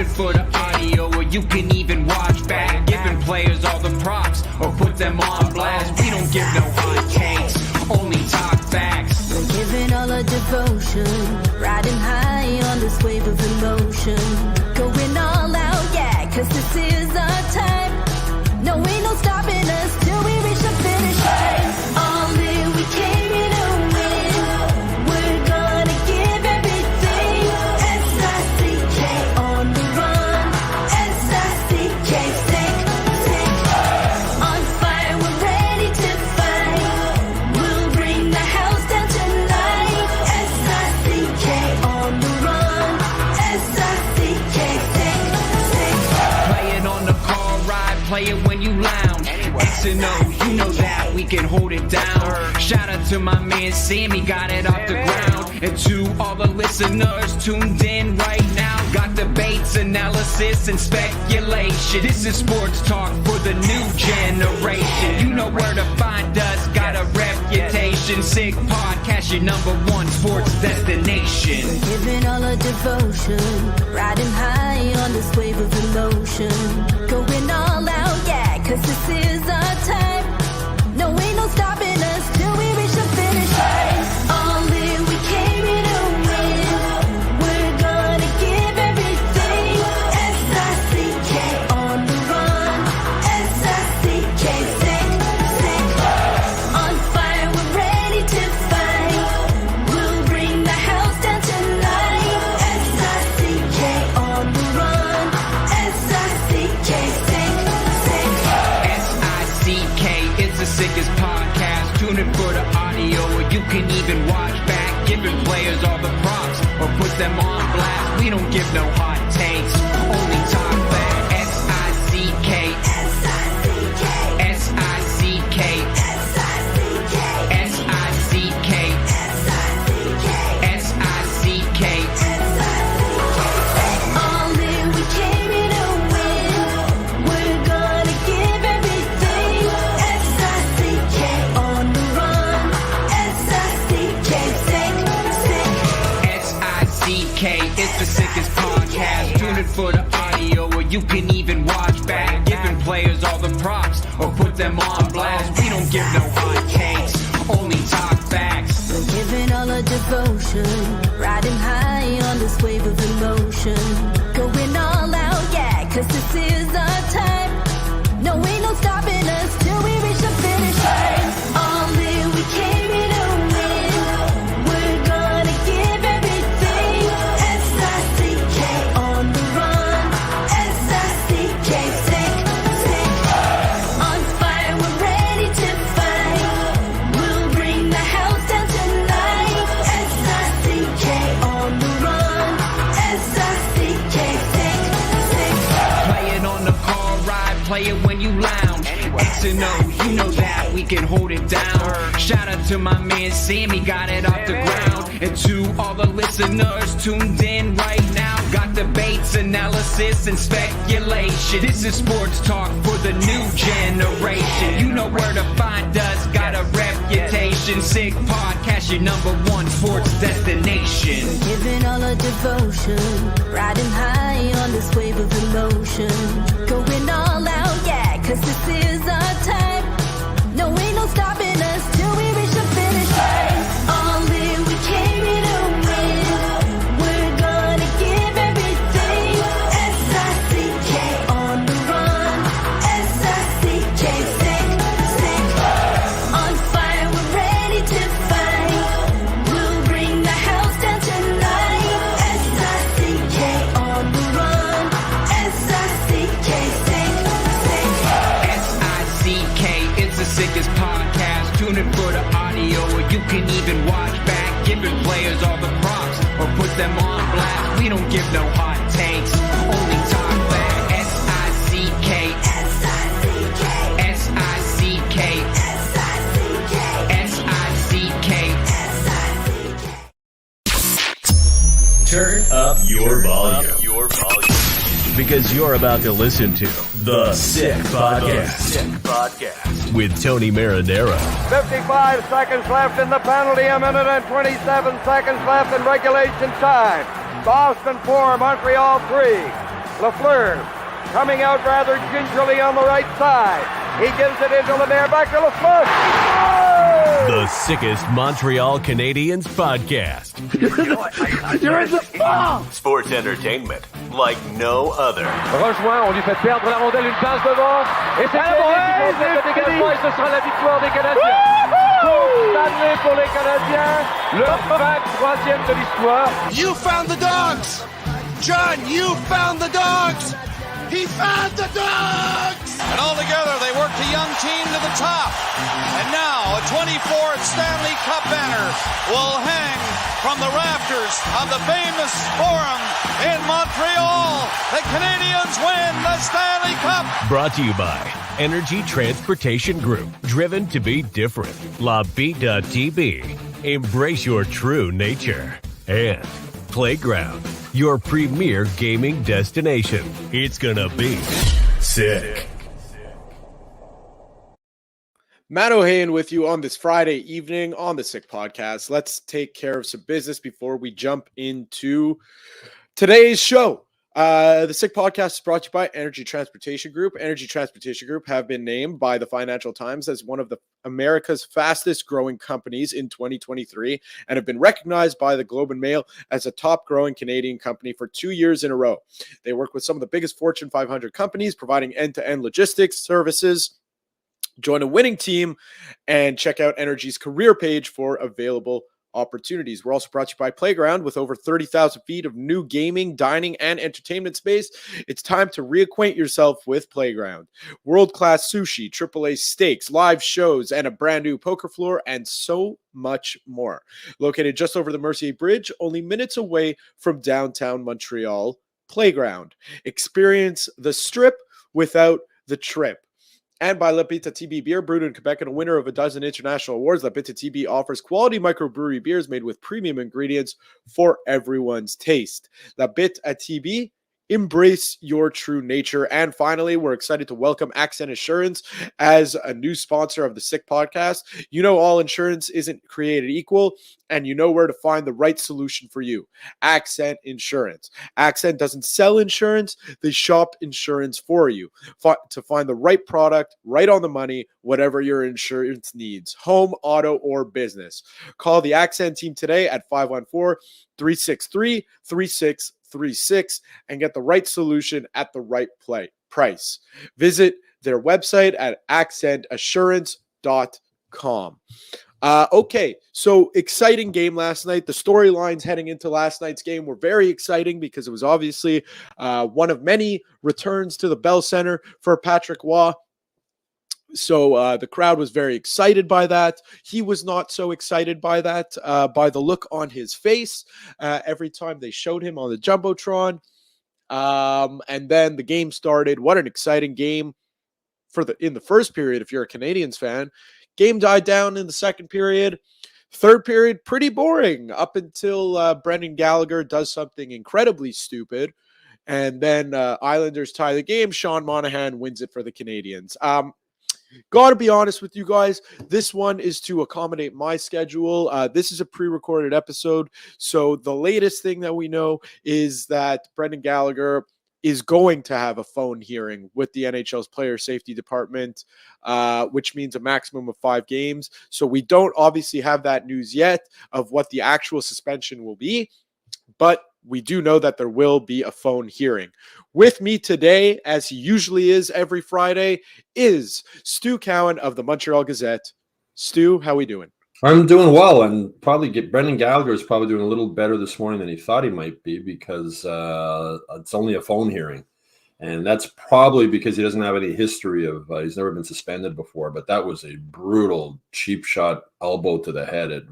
it for the audio, or you can even watch back. Giving players all the props, or put them on blast. We don't give no hot takes, only talk facts. We're giving all our devotion, riding high on this wave of emotion. Going all out, yeah, cause this is our time. No, ain't no stopping us till we reach the finish line. All in, we came here to win. We're gonna give everything. S-I-C-K on the run. S-I-C-K, sick. On fire, we're ready to fight. We'll bring the house down tonight. S-I-C-K on the run. S-I-C-K, sick. Play it on the car ride, play it when you lounge. X and O, you know that we can hold it down. Shout out to my man Sammy, got it off the ground. And to all the listeners tuned in right now, got debates, analysis, and speculation. This is sports talk for the new generation. You know where to find us, got a reputation. Sick podcast, your #1 sports destination. We're giving all our devotion, riding high on this wave of emotion. Going all out, yeah, cause this is our time. No, ain't no stopping us till we reach the finish line. All in, we came here to win. We're gonna give everything. S-I-C-K on the run. S-I-C-K, sick. On fire, we're ready to fight. We'll bring the house down tonight. S-I-C-K on the run. S-I-C-K, sick. S-I-C-K, it's the sickest podcast. Tune in for the audio, or you can even watch back. Giving players all the props, or put them on blast. We don't give no hot takes, only talk back. S-I-C-K, S-I-C-K, S-I-C-K, S-I-C-K, S-I-C-K, S-I-C-K, S-I-C-K. All in, we came here to win. We're gonna give everything. S-I-C-K on the run. S-I-C-K, sick. S-I-C-K, it's the sickest podcast. Tune in for the audio, or you can even watch back. Giving players all the props, or put them on blast. We don't give no hot takes, only talk facts. We're giving all our devotion, riding high on this wave of emotion. Going all out, yeah, cause this is our time. No, ain't no stopping us till we reach the finish line. All in, we came here to win. We're gonna give everything. S-I-C-K on the run. S-I-C-K, sick. On fire, we're ready to fight. We'll bring the house down tonight. S-I-C-K on the run. S-I-C-K, sick. Play it on the car ride, play it when you lounge. X and O, you know that we can hold it down. Shout out to my man Sammy, got it off the ground. And to all the listeners tuned in right now, got debates, analysis, and speculation. This is sports talk for the new generation. You know where to find us, got a reputation. Sick podcast, your #1 sports destination. Giving all our devotion, riding high on this wave of emotion. Going all out, yeah, cause this is our time. No, ain't no stopping us till we reach the finish line. All in, we came here to win. We're gonna give everything. S-I-C-K on the run. S-I-C-K, sick. On fire, we're ready to fight. We'll bring the house down tonight. S-I-C-K on the run. S-I-C-K, sick. S-I-C-K, it's the sickest podcast. Tune in for the audio, or you can even watch back. Giving players all the props, or put them on blast. We don't give no hot takes, only talk back. S-I-C-K, S-I-C-K, S-I-C-K, S-I-C-K, S-I-C-K. S-I-C-K. Turn up your volume. Because you're about to listen to The Sick Podcast. With Tony Marinaro. 55 seconds left in the penalty, a minute and 27 seconds left in regulation time. Boston 4, Montreal 3. Lafleur coming out rather gingerly on the right side. He gives it into Lemaire, back to Lafleur. Oh! The sickest Montreal Canadiens podcast. You're in the ball! Sports entertainment like no other. Rejoint, on lui fait perdre la rondelle, une passe devant. Et c'est le dégagement et ce sera la victoire des Canadiens. Stanley pour les Canadiens, le 23e de l'histoire. You found the dogs! John, you found the dogs! He found the dogs! And all together, they worked a young team to the top. And now, a 24th Stanley Cup banner will hang from the rafters of the famous Forum in Montreal. The Canadiens win the Stanley Cup! Brought to you by Energy Transportation Group. Driven to be different. La Vida TV. Embrace your true nature. And Playground, your premier gaming destination. It's gonna be sick. Matt Ohayon with you on this Friday evening on the Sick Podcast. Let's take care of some business before we jump into today's show. The Sick Podcast is brought to you by Energy Transportation Group. Energy Transportation Group have been named by the Financial Times as one of America's fastest growing companies in 2023 and have been recognized by the Globe and Mail as a top growing Canadian company for 2 years in a row. They work with some of the biggest Fortune 500 companies, providing end-to-end logistics services. Join a winning team and check out Energy's career page for available opportunities. We're also brought to you by Playground. With over 30,000 feet of new gaming, dining, and entertainment space, it's time to reacquaint yourself with Playground. World-class sushi, AAA steaks, live shows, and a brand new poker floor, and so much more. Located just over the Mercier Bridge, only minutes away from downtown Montreal. Playground. Experience the strip without the trip. And by La Bita TB Beer, brewed in Quebec and a winner of a dozen international awards, La Bita TB offers quality microbrewery beers made with premium ingredients for everyone's taste. La Bita TB, embrace your true nature. And finally, we're excited to welcome Accent Insurance as a new sponsor of the Sick Podcast. You know, all insurance isn't created equal, and you know where to find the right solution for you. Accent Insurance. Accent doesn't sell insurance. They shop insurance for you to find the right product, right on the money, whatever your insurance needs, home, auto, or business. Call the Accent team today at 514-363-3636 and get the right solution at the right price. Visit their website at accentassurance.com. Okay, so exciting game last night. The storylines heading into last night's game were very exciting because it was obviously one of many returns to the Bell Center for Patrick Waugh. So the crowd was very excited by that. He was not so excited by that, by the look on his face every time they showed him on the Jumbotron. And then the game started. What an exciting game in the first period if you're a Canadiens fan. Game died down in the second period. Third period, pretty boring up until Brendan Gallagher does something incredibly stupid. And then Islanders tie the game. Shawn Monahan wins it for the Canadiens. Got to be honest with you guys, this one is to accommodate my schedule. This is a pre-recorded episode, so the latest thing that we know is that Brendan Gallagher is going to have a phone hearing with the NHL's player safety department, which means a maximum of 5 games. So we don't obviously have that news yet of what the actual suspension will be, but we do know that there will be a phone hearing. With me today, as he usually is every Friday, is Stu Cowan of the Montreal Gazette. Stu, how we doing? I'm doing well, and Brendan Gallagher is probably doing a little better this morning than he thought he might be because it's only a phone hearing. And that's probably because he doesn't have any history of he's never been suspended before, but that was a brutal cheap shot elbow to the head. It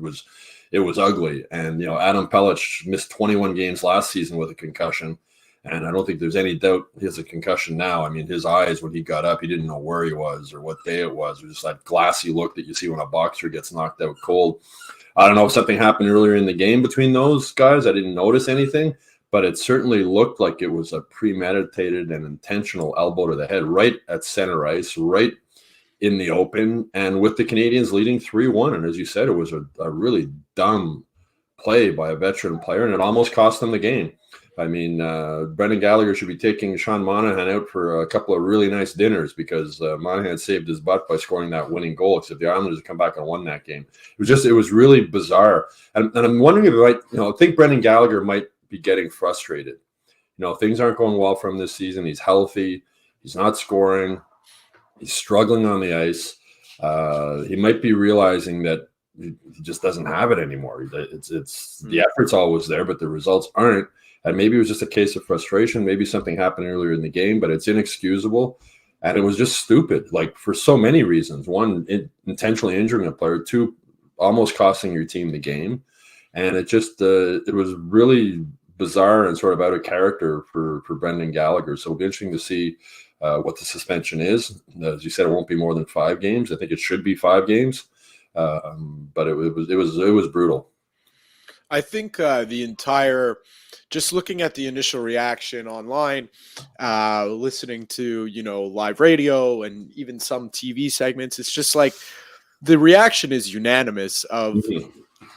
was ugly. And, Adam Pelech missed 21 games last season with a concussion. And I don't think there's any doubt he has a concussion now. I mean, his eyes, when he got up, he didn't know where he was or what day it was. It was just that glassy look that you see when a boxer gets knocked out cold. I don't know if something happened earlier in the game between those guys. I didn't notice anything, but it certainly looked like it was a premeditated and intentional elbow to the head right at center ice, right in the open, and with the Canadiens leading 3-1. And as you said, it was a really dumb play by a veteran player, and it almost cost them the game. I mean, Brendan Gallagher should be taking Sean Monahan out for a couple of really nice dinners because Monahan saved his butt by scoring that winning goal. Except the Islanders had come back and won that game. It was really bizarre. And I'm wondering if I think Brendan Gallagher might be getting frustrated. Things aren't going well for him this season. He's healthy. He's not scoring. He's struggling on the ice. He might be realizing that he just doesn't have it anymore. The effort's always there, but the results aren't. And maybe it was just a case of frustration. Maybe something happened earlier in the game, but it's inexcusable. And it was just stupid, like for so many reasons. One, intentionally injuring a player. Two, almost costing your team the game. And it just it was really bizarre and sort of out of character for Brendan Gallagher. So it'll be interesting to see what the suspension is. As you said, it won't be more than 5 games. I think it should be 5 games. But it was brutal. I think just looking at the initial reaction online, listening to, live radio and even some TV segments, it's just like the reaction is unanimous of,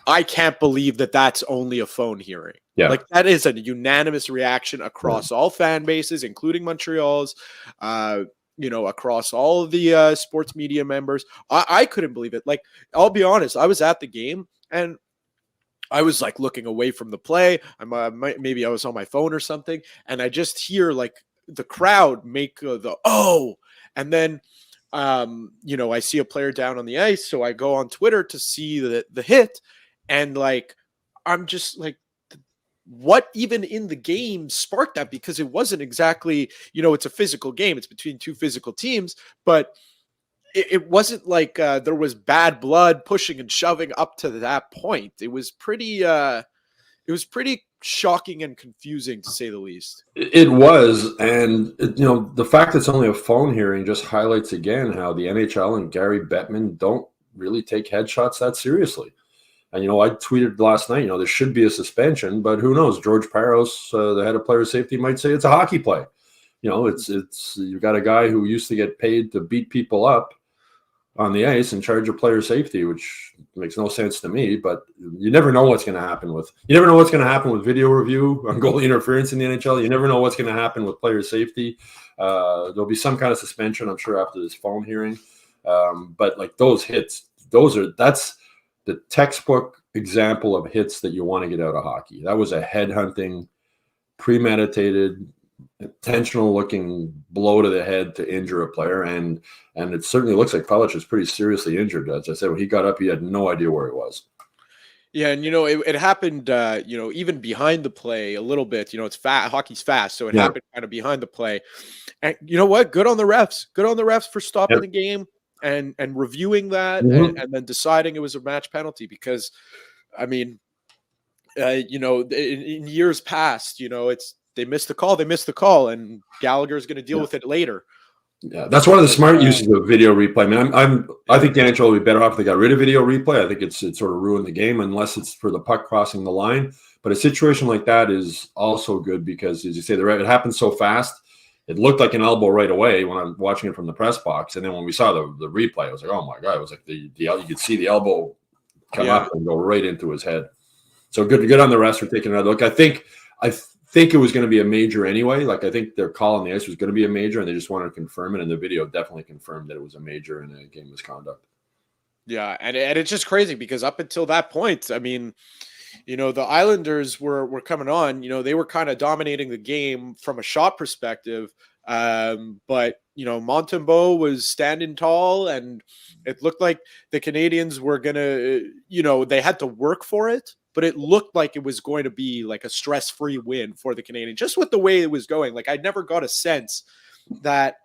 I can't believe that that's only a phone hearing. Yeah. Like that is a unanimous reaction across all fan bases, including Montreal's, across all of the sports media members. I couldn't believe it. Like, I'll be honest, I was at the game and I was like looking away from the play. Maybe I was on my phone or something, and I just hear like the crowd make the oh, and then I see a player down on the ice, so I go on Twitter to see the hit, and like I'm just like, what even in the game sparked that? Because it wasn't exactly, it's a physical game. It's between 2 physical teams, but it wasn't like there was bad blood pushing and shoving up to that point. It was pretty shocking and confusing, to say the least. It was, and the fact that it's only a phone hearing just highlights again how the NHL and Gary Bettman don't really take headshots that seriously. And I tweeted last night, there should be a suspension, but who knows? George Parros, the head of player safety, might say it's a hockey play. It's you've got a guy who used to get paid to beat people up on the ice in charge of player safety, which makes no sense to me. But you never know what's going to happen with video review on goalie interference in the NHL. You never know what's going to happen with player safety. There'll be some kind of suspension, I'm sure, after this phone hearing. But like those hits, that's the textbook example of hits that you want to get out of hockey. That was a headhunting, premeditated, intentional looking blow to the head to injure a player, and it certainly looks like Pelech is pretty seriously injured. As I said, when he got up, he had no idea where he was. Yeah, and it happened even behind the play a little bit. It's fast, hockey's fast, so it happened kind of behind the play. And you know what? Good on the refs for stopping the game and reviewing that and then deciding it was a match penalty, because I mean, in years past, they missed the call, and Gallagher is going to deal with it later. Yeah, that's one of the smart uses of video replay. I mean, I think the NHL would be better off if they got rid of video replay. I think it sort of ruined the game unless it's for the puck crossing the line. But a situation like that is also good because, as you say, it happened so fast. It looked like an elbow right away when I'm watching it from the press box, and then when we saw the replay, I was like, "Oh my god!" It was like you could see the elbow come up and go right into his head. So good on the refs for taking another look. I think it was going to be a major anyway. Like, I think their call on the ice was going to be a major, and they just wanted to confirm it. And the video definitely confirmed that it was a major in a game misconduct. Yeah, and it's just crazy because up until that point, I mean, the Islanders were coming on. They were kind of dominating the game from a shot perspective. But Montembeault was standing tall, and it looked like the Canadiens were gonna, they had to work for it. But it looked like it was going to be like a stress-free win for the Canadiens, just with the way it was going. Like, I never got a sense that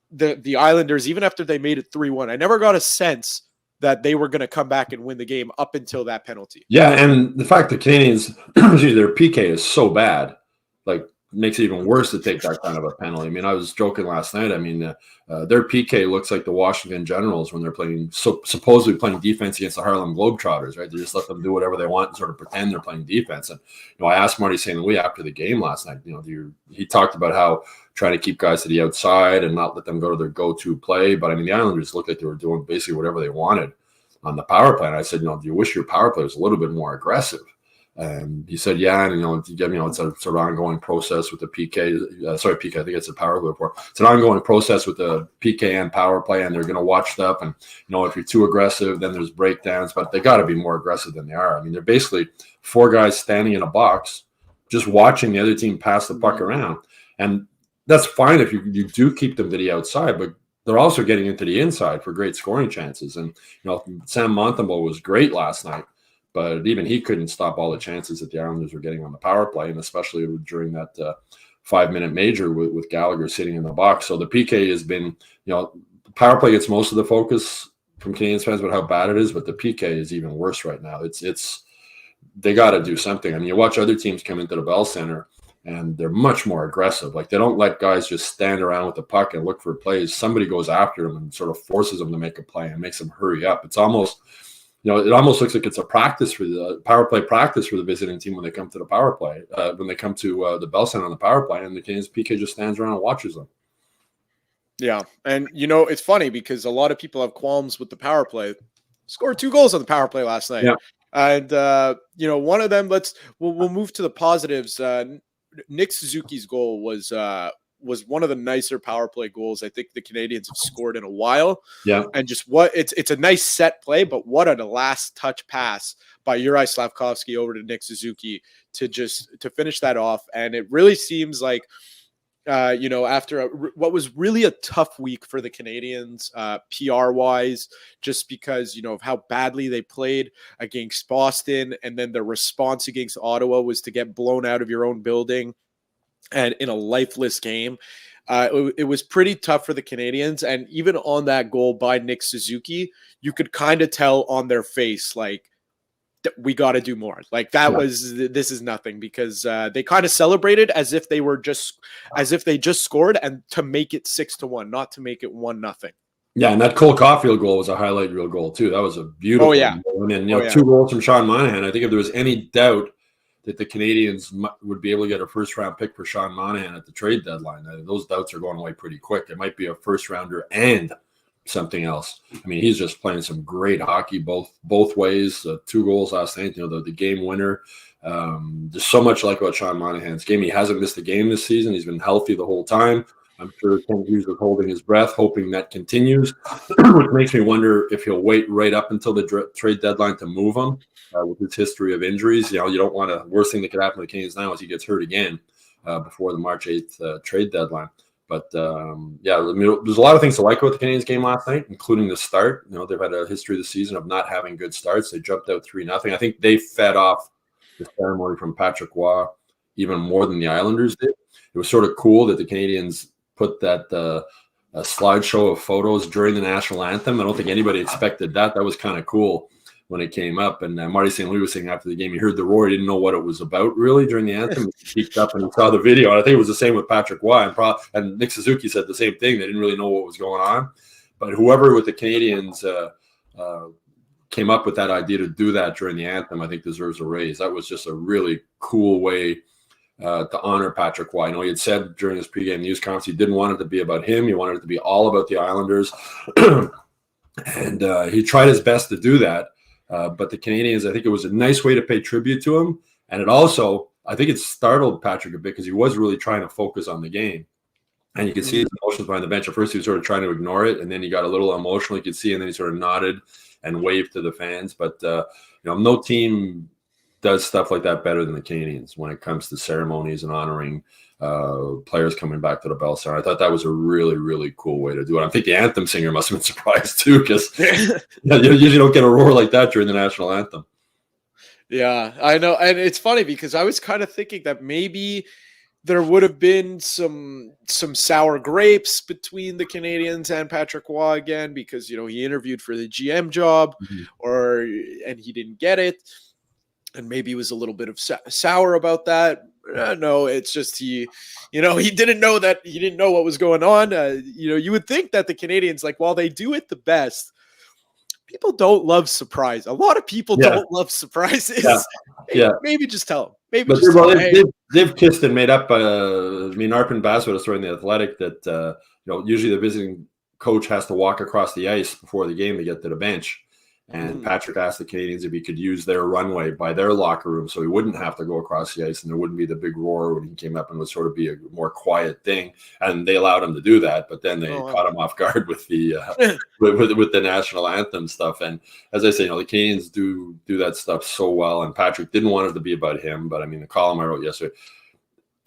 the Islanders, even after they made it 3-1, I never got a sense that they were going to come back and win the game up until that penalty. Yeah, and the fact that Canadiens, their PK is so bad, like, makes it even worse to take that kind of a penalty. I mean, I was joking last night. I mean, their PK looks like the Washington Generals when they're supposedly playing defense against the Harlem Globetrotters, right? They just let them do whatever they want and sort of pretend they're playing defense. And I asked Marty St. Louis after the game last night. He talked about how trying to keep guys to the outside and not let them go to their go-to play. But I mean, the Islanders looked like they were doing basically whatever they wanted on the power play. And I said, do you wish your power play was a little bit more aggressive? And he said, yeah, and it's a sort of ongoing process with the PK. PK, I think it's a power play report. It's an ongoing process with the PK and power play, and they're going to watch stuff. And if you're too aggressive, then there's breakdowns. But they got to be more aggressive than they are. I mean, they're basically 4 guys standing in a box, just watching the other team pass the puck around. And that's fine if you do keep them to the outside, but they're also getting into the inside for great scoring chances. And Sam Montembeault was great last night. But even he couldn't stop all the chances that the Islanders were getting on the power play, and especially during that 5-minute major with Gallagher sitting in the box. So the PK has been, power play gets most of the focus from Canadiens fans about how bad it is, but the PK is even worse right now. It's they got to do something. I mean, you watch other teams come into the Bell Center, and they're much more aggressive. Like, they don't let guys just stand around with the puck and look for plays. Somebody goes after them and sort of forces them to make a play and makes them hurry up. It's almost it almost looks like it's a practice for the power play practice for the visiting team when they come to the power play, when they come to the Bell Center on the power play, and the Canadiens PK just stands around and watches them. Yeah. And, it's funny because a lot of people have qualms with the power play. Scored 2 goals on the power play last night. Yeah. And, one of them, we'll move to the positives. Nick Suzuki's goal was one of the nicer power play goals I think the Canadiens have scored in a while. Yeah. And just it's a nice set play, but what a last touch pass by Juraj Slafkovsky over to Nick Suzuki to finish that off. And it really seems like, after what was really a tough week for the Canadiens, PR wise, just because, of how badly they played against Boston. And then the response against Ottawa was to get blown out of your own building. And in a lifeless game, it was pretty tough for the Canadiens. And even on that goal by Nick Suzuki, you could kind of tell on their face, like, we got to do more. Like, this is nothing, because they kind of celebrated as if they just scored, and to make it 6-1, not to make it 1-0. Yeah, and that Cole Caufield goal was a highlight reel goal too. That was a beautiful goal. And 2 goals from Shawn Monahan. I think if there was any doubt that the Canadiens would be able to get a first-round pick for Shawn Monahan at the trade deadline, those doubts are going away pretty quick. It might be a first-rounder and something else. I mean, he's just playing some great hockey both ways. 2 goals last night, the game winner. There's so much like about Shawn Monahan's game. He hasn't missed a game this season. He's been healthy the whole time. I'm sure Ken Hughes was holding his breath, hoping that continues, which makes me wonder if he'll wait right up until the trade deadline to move him. With his history of injuries, you don't want to. Worst thing that could happen to the Canadiens now is he gets hurt again before the March 8th trade deadline. But there's a lot of things to like about the Canadiens game last night, including the start. They've had a history this season of not having good starts. They jumped out 3-0. I think they fed off the ceremony from Patrick Roy even more than the Islanders did. It was sort of cool that the Canadiens put that a slideshow of photos during the national anthem. I don't think anybody expected that. That was kind of cool when it came up. And Marty St. Louis was saying after the game, he heard the roar. He didn't know what it was about really during the anthem. He peeked up and he saw the video. And I think it was the same with Patrick Roy. And Nick Suzuki said the same thing. They didn't really know what was going on. But whoever with the Canadiens came up with that idea to do that during the anthem, I think deserves a raise. That was just a really cool way to honor Patrick Roy. I know he had said during his pregame news conference he didn't want it to be about him. He wanted it to be all about the Islanders. And he tried his best to do that. But the Canadiens, I think it was a nice way to pay tribute to him. And it also, I think it startled Patrick a bit because he was really trying to focus on the game. And you could see his emotions behind the bench. At first, he was sort of trying to ignore it. And then he got a little emotional, you could see. And then he sort of nodded and waved to the fans. But, no team does stuff like that better than the Canadiens when it comes to ceremonies and honoring players coming back to the Bell Center. I thought that was a really, really cool way to do it. I think the anthem singer must have been surprised too, because you usually don't get a roar like that during the national anthem. Yeah, I know. And it's funny because I was kind of thinking that maybe there would have been some sour grapes between the Canadiens and Patrick Roy again, because, he interviewed for the GM job and he didn't get it. And maybe he was a little bit of sour about that. No, it's just he didn't know that he didn't know what was going on. You would think that the Canadiens, like, while they do it the best, people don't love surprise. A lot of people don't love surprises. Yeah. Maybe just tell them. They've kissed and made up. Arpin Basswood is throwing the Athletic that usually the visiting coach has to walk across the ice before the game to get to the bench. And Patrick asked the Canadiens if he could use their runway by their locker room so he wouldn't have to go across the ice and there wouldn't be the big roar when he came up and would sort of be a more quiet thing. And they allowed him to do that, but then they caught him off guard with the with the national anthem stuff. And as I say, the Canadiens do that stuff so well. And Patrick didn't want it to be about him, but I mean, the column I wrote yesterday,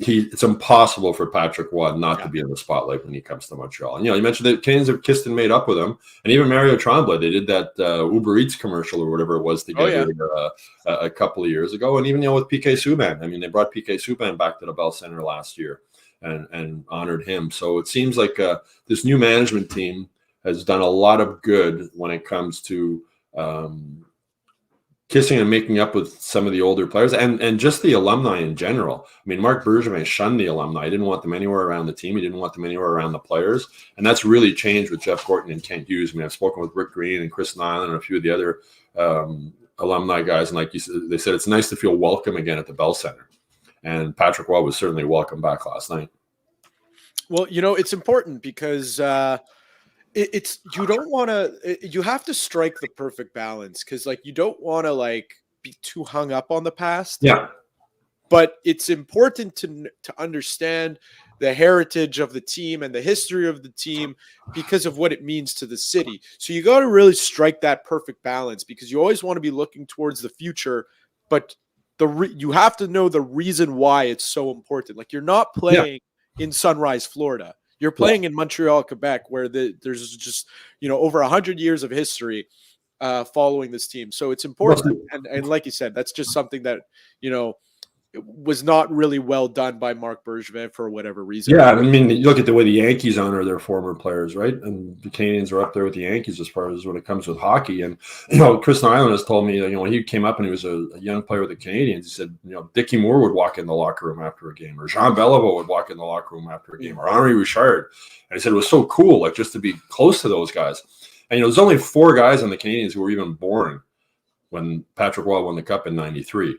it's impossible for Patrick Waugh not to be in the spotlight when he comes to Montreal. And, you mentioned that Canadiens have kissed and made up with him. And even Mario Tremblay, they did that Uber Eats commercial or whatever it was together a couple of years ago. And even, with PK Subban. I mean, they brought PK Subban back to the Bell Center last year and honored him. So it seems like this new management team has done a lot of good when it comes to kissing and making up with some of the older players and just the alumni in general. I mean, Marc Bergevin shunned the alumni. He didn't want them anywhere around the team. He didn't want them anywhere around the players. And that's really changed with Jeff Gorton and Kent Hughes. I mean, I've spoken with Rick Green and Chris Nyland and a few of the other alumni guys. And like you said, they said, it's nice to feel welcome again at the Bell Center. And Patrick Waugh was certainly welcome back last night. Well, it's important because it's you don't want to, you have to strike the perfect balance because you don't want to be too hung up on the past. Yeah. But it's important to understand the heritage of the team and the history of the team because of what it means to the city. So you got to really strike that perfect balance because you always want to be looking towards the future, but you have to know the reason why it's so important. You're not playing in Sunrise, Florida. You're playing in Montreal, Quebec, where there's just, over 100 years of history following this team. So it's important. And like you said, that's just something that, was not really well done by Marc Bergevin for whatever reason. Yeah, I mean, you look at the way the Yankees honor their former players, right? And the Canadiens are up there with the Yankees as far as when it comes with hockey. And, Chris Nyland has told me, when he came up and he was a young player with the Canadiens, he said, Dickie Moore would walk in the locker room after a game, or Jean Beliveau would walk in the locker room after a game, or Henri Richard. And he said it was so cool, just to be close to those guys. And, there's only 4 guys on the Canadiens who were even born when Patrick Waugh won the Cup in '93.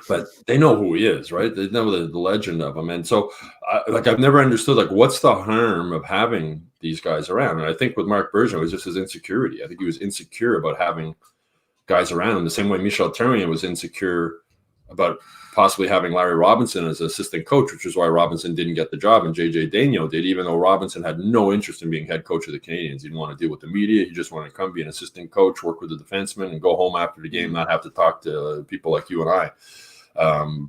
But they know who he is, right? They know the legend of him. And so, I've never understood, what's the harm of having these guys around? And I think with Marc Bergevin, it was just his insecurity. I think he was insecure about having guys around him, the same way Michel Therrien was insecure about possibly having Larry Robinson as assistant coach, which is why Robinson didn't get the job and J.J. Daigneault did, even though Robinson had no interest in being head coach of the Canadiens. He didn't want to deal with the media. He just wanted to come be an assistant coach, work with the defensemen, and go home after the game, not have to talk to people like you and I.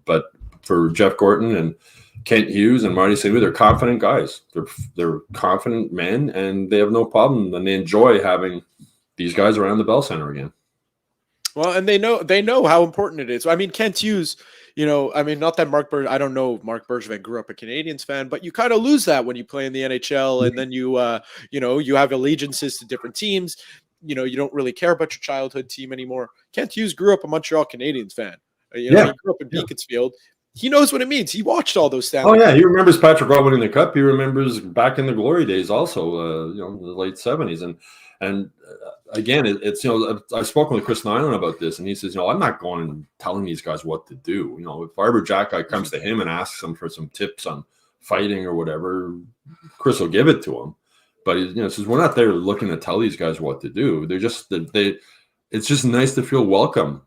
But for Jeff Gorton and Kent Hughes and Marty St. Louis, they're confident guys. They're confident men, and they have no problem, and they enjoy having these guys around the Bell Center again. Well, and they know how important it is. I mean, Kent Hughes, not that I don't know if Marc Bergevin grew up a Canadiens fan, but you kind of lose that when you play in the NHL, and then you have allegiances to different teams. You don't really care about your childhood team anymore. Kent Hughes grew up a Montreal Canadiens fan. He grew up in Beaconsfield. He knows what it means. He watched all those Stanley. Oh yeah, he remembers Patrick Waugh winning the Cup. He remembers back in the glory days, also, the late '70s. And again, it's I've spoken with Chris Nyland about this, and he says, I'm not going and telling these guys what to do. If Barber Jack comes to him and asks him for some tips on fighting or whatever, Chris will give it to him. But he says we're not there looking to tell these guys what to do. They're just it's just nice to feel welcome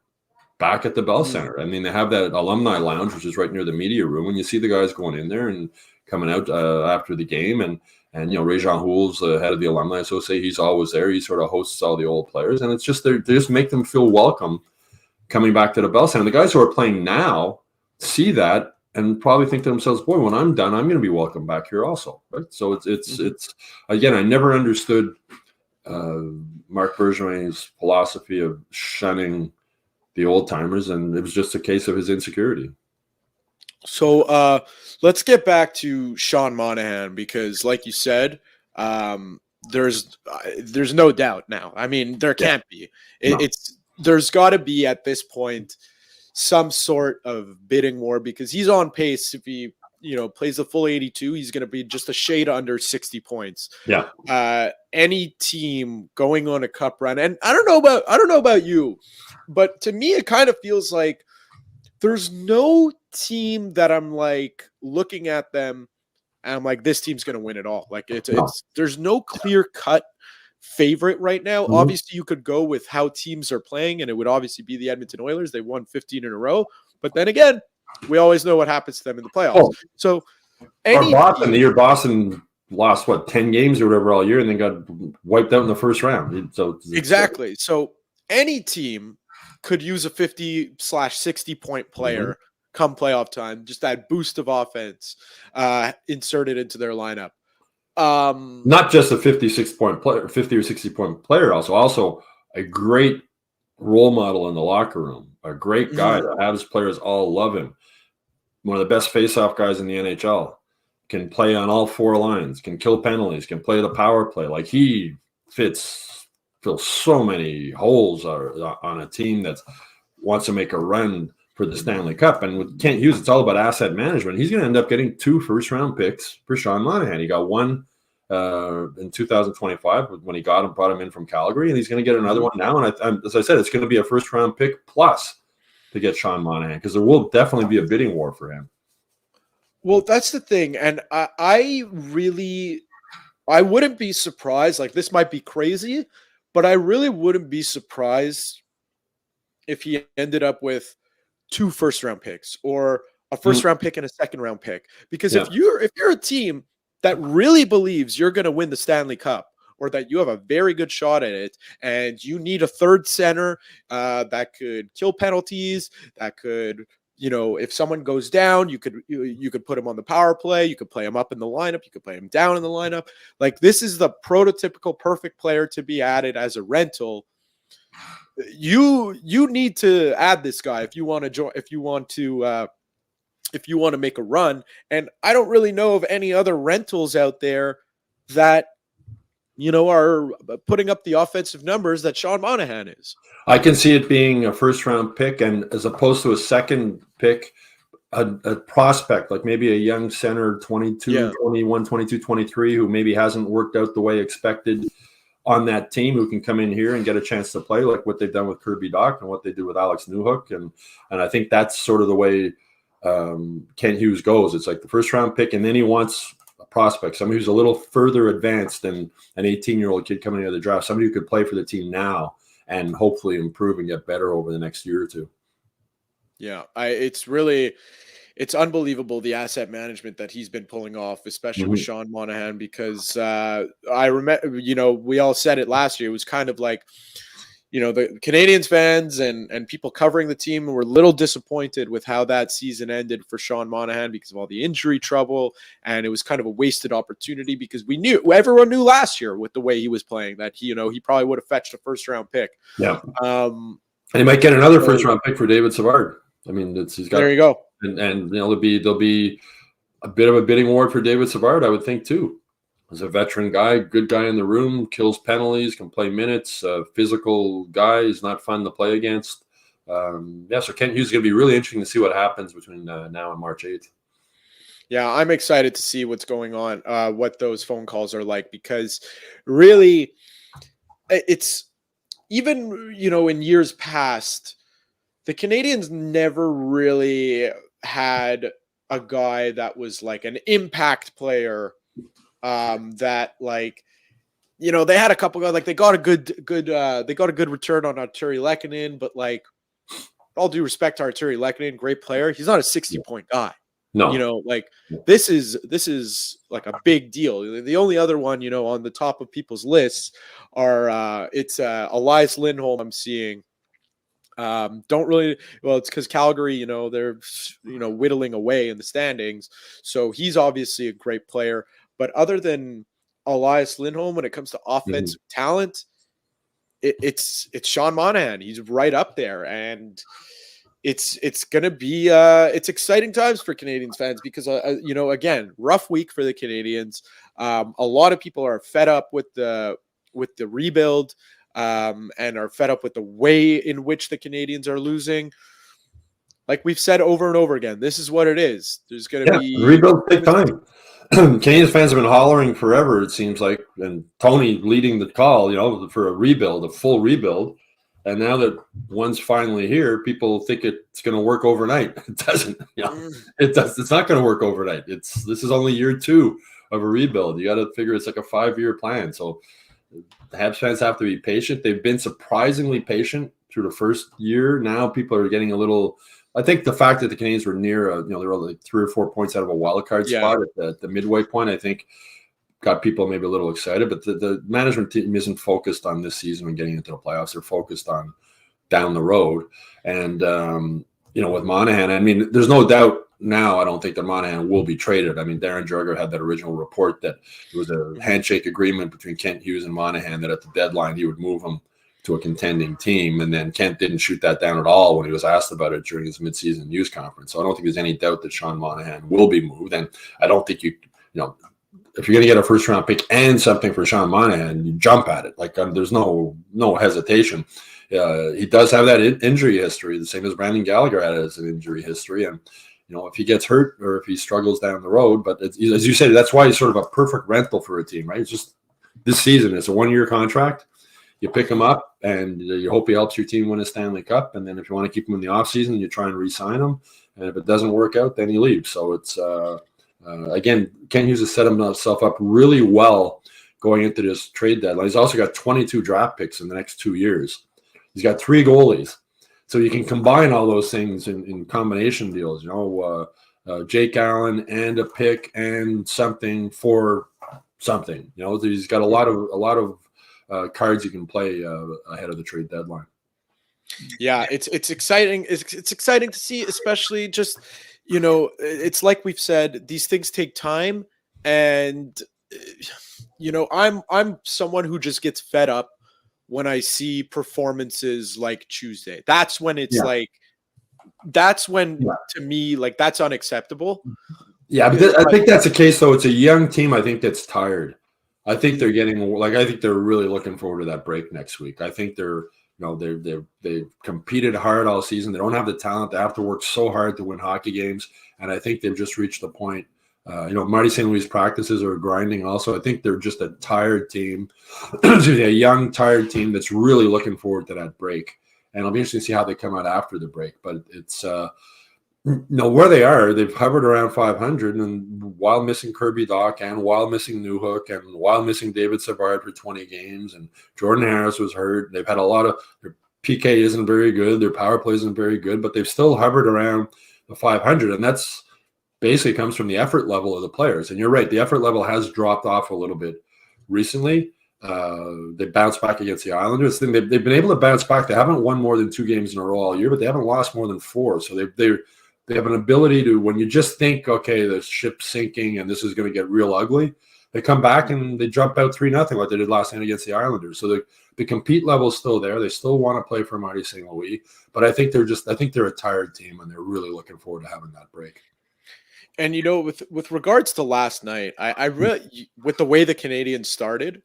back at the Bell Center. I mean, they have that alumni lounge, which is right near the media room, and you see the guys going in there and coming out after the game. And Ray-Jean Houle's head of the Alumni Association, he's always there. He sort of hosts all the old players, and it's just they just make them feel welcome coming back to the Bell Center. The guys who are playing now see that and probably think to themselves, boy, when I'm done, I'm going to be welcome back here also. Right? So it's again, I never understood Marc Bergevin's philosophy of shunning the old timers, and it was just a case of his insecurity. So let's get back to Shawn Monahan, because like you said, there's no doubt now. I mean, there can't be. There's got to be at this point some sort of bidding war, because he's on pace. If he plays the full 82, he's going to be just a shade under 60 points. Yeah. Any team going on a cup run, and I don't know about you, but to me it kind of feels like there's no team that I'm like looking at them and I'm like, this team's going to win it all. Like it's there's no clear cut favorite right now. Obviously, you could go with how teams are playing, and it would obviously be the Edmonton Oilers. They won 15 in a row. But then again, we always know what happens to them in the playoffs. Oh. So The year Boston lost, 10 games or whatever all year and then got wiped out in the first round. So exactly. So any team could use a 50/60 point player come playoff time, just that boost of offense inserted into their lineup. Not just a 50 or 60 point player, also a great role model in the locker room, a great guy that Habs players all love him. One of the best face-off guys in the NHL, can play on all four lines, can kill penalties, can play the power play. Like he fills so many holes on a team that wants to make a run for the Stanley Cup. And with Kent Hughes, it's all about asset management. He's going to end up getting 2 first-round picks for Shawn Monahan. He got one in 2025 when he brought him in from Calgary, and he's going to get another one now. And as I said, it's going to be a first-round pick plus to get Shawn Monahan, because there will definitely be a bidding war for him. Well, that's the thing. And I wouldn't be surprised. Like, this might be crazy, but I really wouldn't be surprised if he ended up with 2 first-round picks or a first-round pick and a second-round pick. Because if you're a team that really believes you're going to win the Stanley Cup, or that you have a very good shot at it, and you need a third center that could kill penalties, that could, if someone goes down, you could put him on the power play, you could play him up in the lineup, you could play him down in the lineup. Like, this is the prototypical perfect player to be added as a rental. You need to add this guy if you want to make a run. And I don't really know of any other rentals out there that are putting up the offensive numbers that Shawn Monahan is. I can see it being a first-round pick, and as opposed to a second pick, a prospect, like maybe a young center, 22, 21, 22, 23, who maybe hasn't worked out the way expected on that team, who can come in here and get a chance to play, like what they've done with Kirby Dach and what they did with Alex Newhook. And I think that's sort of the way Kent Hughes goes. It's like the first-round pick, and then he wants a prospect, somebody who's a little further advanced than an 18-year-old kid coming out of the draft, somebody who could play for the team now and hopefully improve and get better over the next year or two. Yeah, it's unbelievable, the asset management that he's been pulling off, especially with Shawn Monahan, because I remember, we all said it last year. It was kind of like, the Canadiens fans and people covering the team were a little disappointed with how that season ended for Shawn Monahan because of all the injury trouble. And it was kind of a wasted opportunity, because everyone knew last year with the way he was playing that he probably would have fetched a first-round pick. Yeah. And he might get another first-round pick for David Savard. I mean, he's got, there you go. And there'll be a bit of a bidding war for David Savard, I would think, too. He's a veteran guy, good guy in the room, kills penalties, can play minutes, physical guy. He's not fun to play against. So Kent Hughes is going to be really interesting to see what happens between now and March 8th. Yeah, I'm excited to see what's going on, what those phone calls are like, because really it's even, in years past, the Canadiens never really had a guy that was like an impact player. That they had a couple guys, like they got a good return on Arturi Lehkonen, but like, all due respect to Arturi Lehkonen, great player, he's not a 60-point guy. No, this is like a big deal. The only other one, on the top of people's lists are it's Elias Lindholm. I'm seeing. It's because Calgary, they're whittling away in the standings, so he's obviously a great player. But other than Elias Lindholm, when it comes to offensive talent, it's Shawn Monahan. He's right up there, and it's going to be it's exciting times for Canadiens fans, because again, rough week for the Canadiens. A lot of people are fed up with the rebuild, and are fed up with the way in which the Canadiens are losing. Like we've said over and over again, this is what it is. There's going to be rebuild take time. Canadiens fans have been hollering forever, it seems like, and Tony leading the call, for a rebuild, a full rebuild. And now that one's finally here, people think it's going to work overnight. It doesn't. It does. It's not going to work overnight. This is only year 2 of a rebuild. You got to figure it's like a 5-year plan. So the Habs fans have to be patient. They've been surprisingly patient through the first year. Now people are getting a little. I think the fact that the Canadiens were near, they were like 3 or 4 points out of a wild card spot at the midway point, I think got people maybe a little excited. But the management team isn't focused on this season and getting into the playoffs. They're focused on down the road. And, with Monahan, I mean, there's no doubt now, I don't think that Monahan will be traded. I mean, Darren Jurger had that original report that it was a handshake agreement between Kent Hughes and Monahan that at the deadline he would move him to a contending team. And then Kent didn't shoot that down at all when he was asked about it during his midseason news conference. So I don't think there's any doubt that Shawn Monahan will be moved. And I don't think if you're going to get a first round pick and something for Shawn Monahan, you jump at it. Like there's no hesitation. He does have that injury history, the same as Brandon Gallagher had as an injury history. And, if he gets hurt or if he struggles down the road, but as you said, that's why he's sort of a perfect rental for a team, right? It's just this season, it's a 1-year contract. You pick him up and you hope he helps your team win a Stanley Cup. And then if you want to keep him in the offseason, you try and re-sign him. And if it doesn't work out, then he leaves. So it's, again, Kent Hughes has set himself up really well going into this trade deadline. He's also got 22 draft picks in the next 2 years. He's got 3 goalies. So you can combine all those things in combination deals, Jake Allen and a pick and something for something. He's got a lot of cards you can play ahead of the trade deadline. Yeah, it's exciting. It's exciting to see, especially just it's like we've said, these things take time, and I'm someone who just gets fed up when I see performances like Tuesday. That's when it's to me, like, that's unacceptable. Yeah, I think that's the case, though. It's a young team, I think, that's tired. I think they're I think they're really looking forward to that break next week. I think they've competed hard all season. They don't have the talent. They have to work so hard to win hockey games. And I think they've just reached the point. Marty St. Louis practices are grinding also. I think they're just a tired team, a young, tired team that's really looking forward to that break. And it'll be interesting to see how they come out after the break. But it's, where they are, they've hovered around 500, and while missing Kirby Dach and while missing Newhook and while missing David Savard for 20 games, and Jordan Harris was hurt. They've had a lot of – their PK isn't very good. Their power play isn't very good, but they've still hovered around the 500, and that's – basically comes from the effort level of the players. And you're right, the effort level has dropped off a little bit recently. They bounced back against the Islanders. They've been able to bounce back. They haven't won more than 2 games in a row all year, but they haven't lost more than 4. So they have an ability to, when you just think, okay, the ship's sinking and this is going to get real ugly, they come back and they jump out 3-0 like they did last night against the Islanders. So the compete level is still there. They still want to play for Marty St. Louis, but I think they're a tired team, and they're really looking forward to having that break. And with regards to last night, I really, with the way the Canadiens started,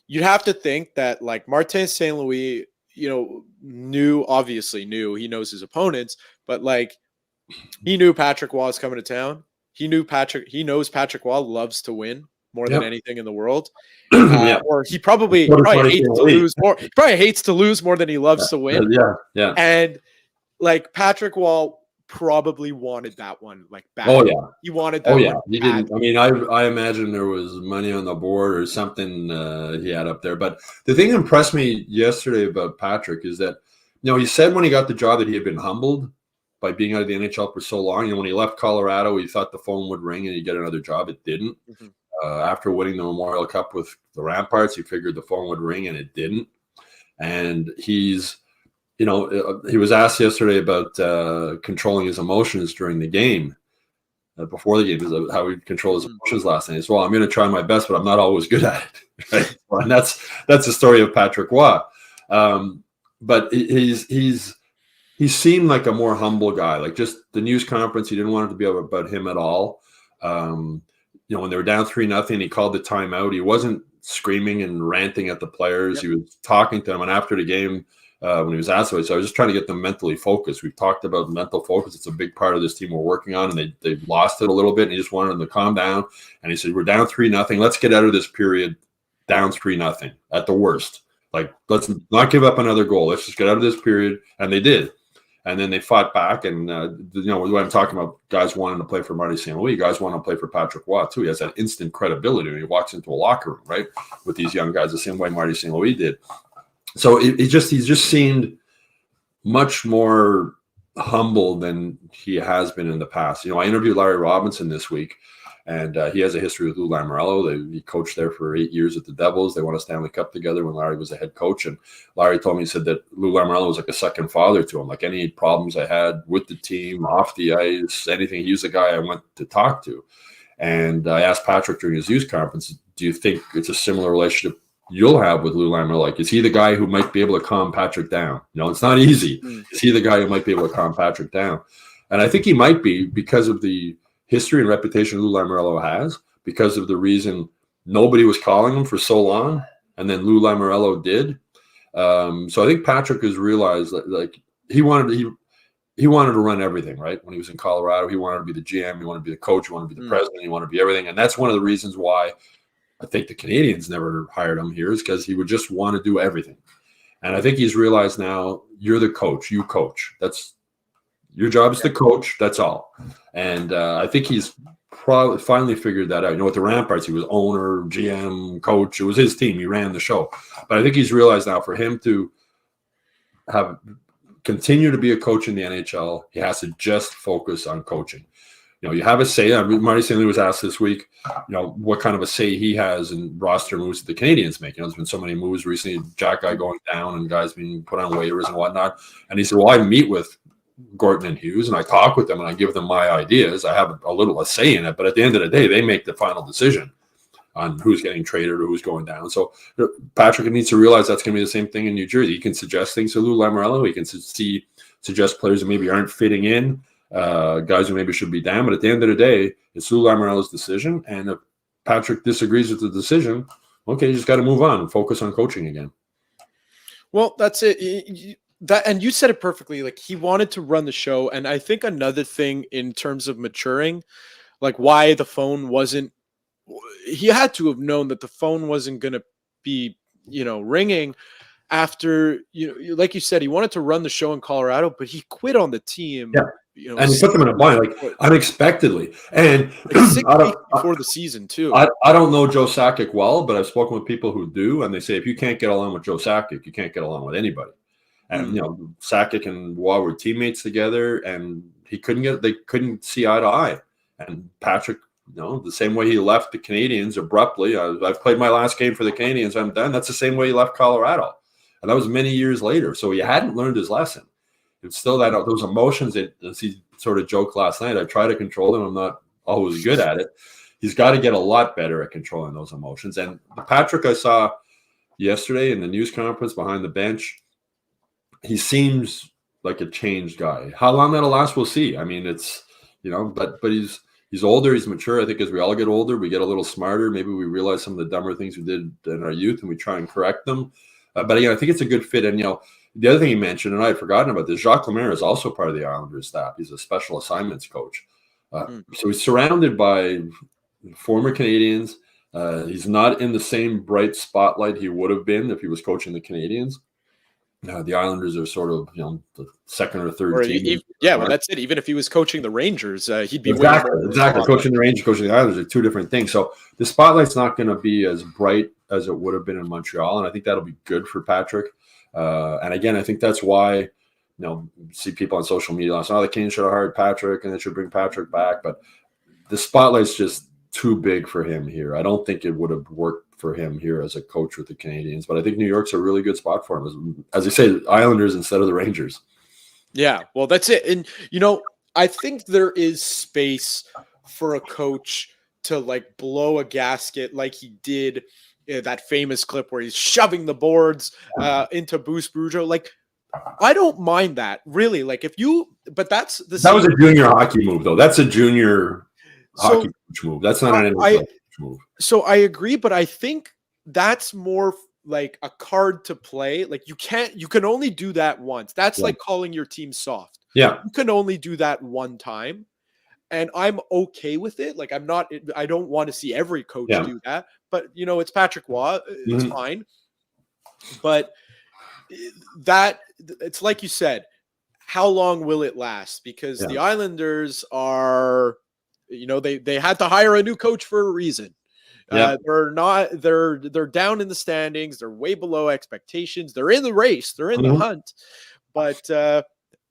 you'd have to think that, like, Martin St. Louis, obviously knew he knows his opponents, but like he knew Patrick Waugh is coming to town. He knows Patrick Waugh loves to win more than anything in the world. Or he probably hates to lose more. He probably hates to lose more than he loves to win. Yeah. And like Patrick Waugh probably wanted that one back. Oh yeah, he wanted that. Oh yeah, one he didn't. I mean, I imagine there was money on the board or something he had up there. But the thing that impressed me yesterday about Patrick is that he said when he got the job that he had been humbled by being out of the NHL for so long. When he left Colorado, he thought the phone would ring and he'd get another job. It didn't. After winning the Memorial Cup with the Ramparts, he figured the phone would ring, and it didn't. And he's. He was asked yesterday about controlling his emotions during the game, before the game, how he controlled his emotions last night. He said, well, I'm going to try my best, but I'm not always good at it. Right? And that's the story of Patrick Waugh. But he seemed like a more humble guy. Like, just the news conference, he didn't want it to be about him at all. When they were down 3-0, he called the timeout. He wasn't screaming and ranting at the players. Yep. He was talking to them, and after the game, when he was asked about it, so I was just trying to get them mentally focused. We've talked about mental focus. It's a big part of this team we're working on, and they've lost it a little bit, and he just wanted them to calm down. And he said, we're down 3-0. Let's get out of this period down 3-0 at the worst. Like, let's not give up another goal. Let's just get out of this period. And they did. And then they fought back, and when I'm talking about guys wanting to play for Marty St. Louis, guys want to play for Patrick Roy too. He has that instant credibility when he walks into a locker room, right, with these young guys, the same way Marty St. Louis did. So he just seemed much more humble than he has been in the past. I interviewed Larry Robinson this week, and he has a history with Lou Lamoriello. He coached there for 8 years at the Devils. They won a Stanley Cup together when Larry was a head coach. And Larry told me, he said that Lou Lamoriello was like a second father to him. Like any problems I had with the team, off the ice, anything, he was the guy I went to talk to. And I asked Patrick during his news conference, do you think it's a similar relationship you'll have with Lou Lamoriello? Like, is he the guy who might be able to calm Patrick down? It's not easy. Is he the guy who might be able to calm Patrick down? And I think he might be, because of the history and reputation Lou Lamoriello has, because of the reason nobody was calling him for so long, and then Lou Lamoriello did. So I think Patrick has realized that, like, he wanted to run everything, right? When he was in Colorado, he wanted to be the GM, he wanted to be the coach, he wanted to be the president, he wanted to be everything. And that's one of the reasons why I think the Canadiens never hired him here, is because he would just want to do everything. And I think he's realized now, you're the coach, you coach. That's your job, is to coach. That's all. And I think he's probably finally figured that out. With the Ramparts, he was owner, GM, coach. It was his team. He ran the show. But I think he's realized now, for him to continue to be a coach in the NHL, he has to just focus on coaching. You have a say. Marty St. Louis was asked this week, what kind of a say he has in roster moves that the Canadiens make. There's been so many moves recently, Jack Guy going down and guys being put on waivers and whatnot. And he said, well, I meet with Gorton and Hughes, and I talk with them, and I give them my ideas. I have a say in it, but at the end of the day, they make the final decision on who's getting traded or who's going down. So Patrick needs to realize that's going to be the same thing in New Jersey. He can suggest things to Lou Lamoriello. He can suggest players that maybe aren't fitting in, guys who maybe should be down. But at the end of the day, it's Lou Lamoriello's decision. And if Patrick disagrees with the decision, okay, you just got to move on and focus on coaching again. Well, that's it. And you said it perfectly. Like, he wanted to run the show. And I think another thing in terms of maturing, like why the phone wasn't, he had to have known that the phone wasn't going to be, ringing after, like you said, he wanted to run the show in Colorado, but he quit on the team. Yeah. And he put them in a bind, like, unexpectedly. And like 6 weeks before the season, too. I don't know Joe Sakic well, but I've spoken with people who do, and they say if you can't get along with Joe Sakic, you can't get along with anybody. And Sakic and Waugh were teammates together, and they couldn't see eye to eye. And Patrick, the same way he left the Canadiens abruptly. I've played my last game for the Canadiens, I'm done. That's the same way he left Colorado, and that was many years later. So he hadn't learned his lesson. It's still that those emotions that, as he sort of joked last night, I try to control them. I'm not always good at it. He's got to get a lot better at controlling those emotions. And the Patrick I saw yesterday in the news conference behind the bench, he seems like a changed guy. How long that'll last, we'll see. I mean, it's, but he's older, he's mature. I think as we all get older, we get a little smarter. Maybe we realize some of the dumber things we did in our youth and we try and correct them. But again, I think it's a good fit. And, the other thing he mentioned, and I had forgotten about this, Jacques Lemaire is also part of the Islanders staff. He's a special assignments coach. So he's surrounded by former Canadians. He's not in the same bright spotlight he would have been if he was coaching the Canadiens. The Islanders are sort of, the second or third team. Well, that's it. Even if he was coaching the Rangers, he'd be exactly. Coaching the Rangers, coaching the Islanders are two different things. So the spotlight's not going to be as bright as it would have been in Montreal, and I think that'll be good for Patrick. And again, I think that's why, see people on social media last night, the Canadiens should have hired Patrick and they should bring Patrick back. But the spotlight's just too big for him here. I don't think it would have worked for him here as a coach with the Canadiens, but I think New York's a really good spot for him. As I say, Islanders instead of the Rangers. Yeah, well, that's it. And, I think there is space for a coach to like blow a gasket like he did that famous clip where he's shoving the boards into Bruce Boudreau. Like, I don't mind that, really. Like, but that's the that was a junior hockey move, though. That's a junior hockey coach move. That's not an NHL move. So I agree, but I think that's more like a card to play. Like, you can only do that once. That's like calling your team soft. Yeah. You can only do that one time. And I'm okay with it. Like, I don't want to see every coach do that, but it's Patrick Waugh. It's fine. But it's like you said, how long will it last? Because the Islanders are, they had to hire a new coach for a reason. They're down in the standings. They're way below expectations. They're in the race. They're in the hunt. But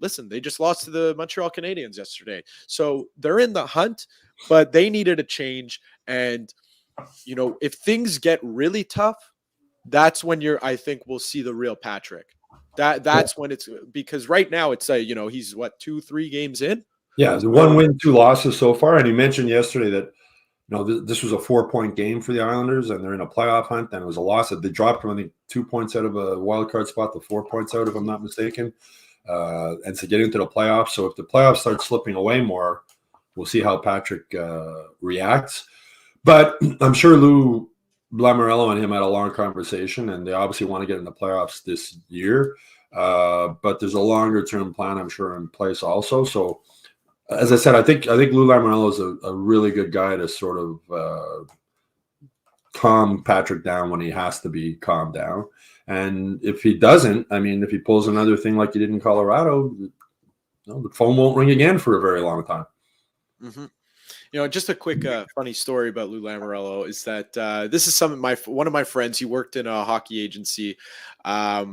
listen, they just lost to the Montreal Canadiens yesterday. So they're in the hunt, but they needed a change. And, if things get really tough, that's when I think we'll see the real Patrick. That's when it's, because right now it's he's 2-3 games in. Yeah, it's 1 win, 2 losses so far. And he mentioned yesterday that this was a 4-point game for the Islanders, and they're in a playoff hunt. And it was a loss that they dropped them, I think, 2 points out of a wild card spot, to 4 points out, if I'm not mistaken, and to get into the playoffs. So if the playoffs start slipping away more, we'll see how Patrick reacts. But I'm sure Lou Lamoriello and him had a long conversation, and they obviously want to get in the playoffs this year. But there's a longer term plan, I'm sure, in place also. So, as I said, I think Lou Lamoriello is a really good guy to sort of calm Patrick down when he has to be calmed down. And if he doesn't, if he pulls another thing like he did in Colorado, the phone won't ring again for a very long time. Mm-hmm. Just a quick funny story about Lou Lamoriello is that this is one of my friends. He worked in a hockey agency. I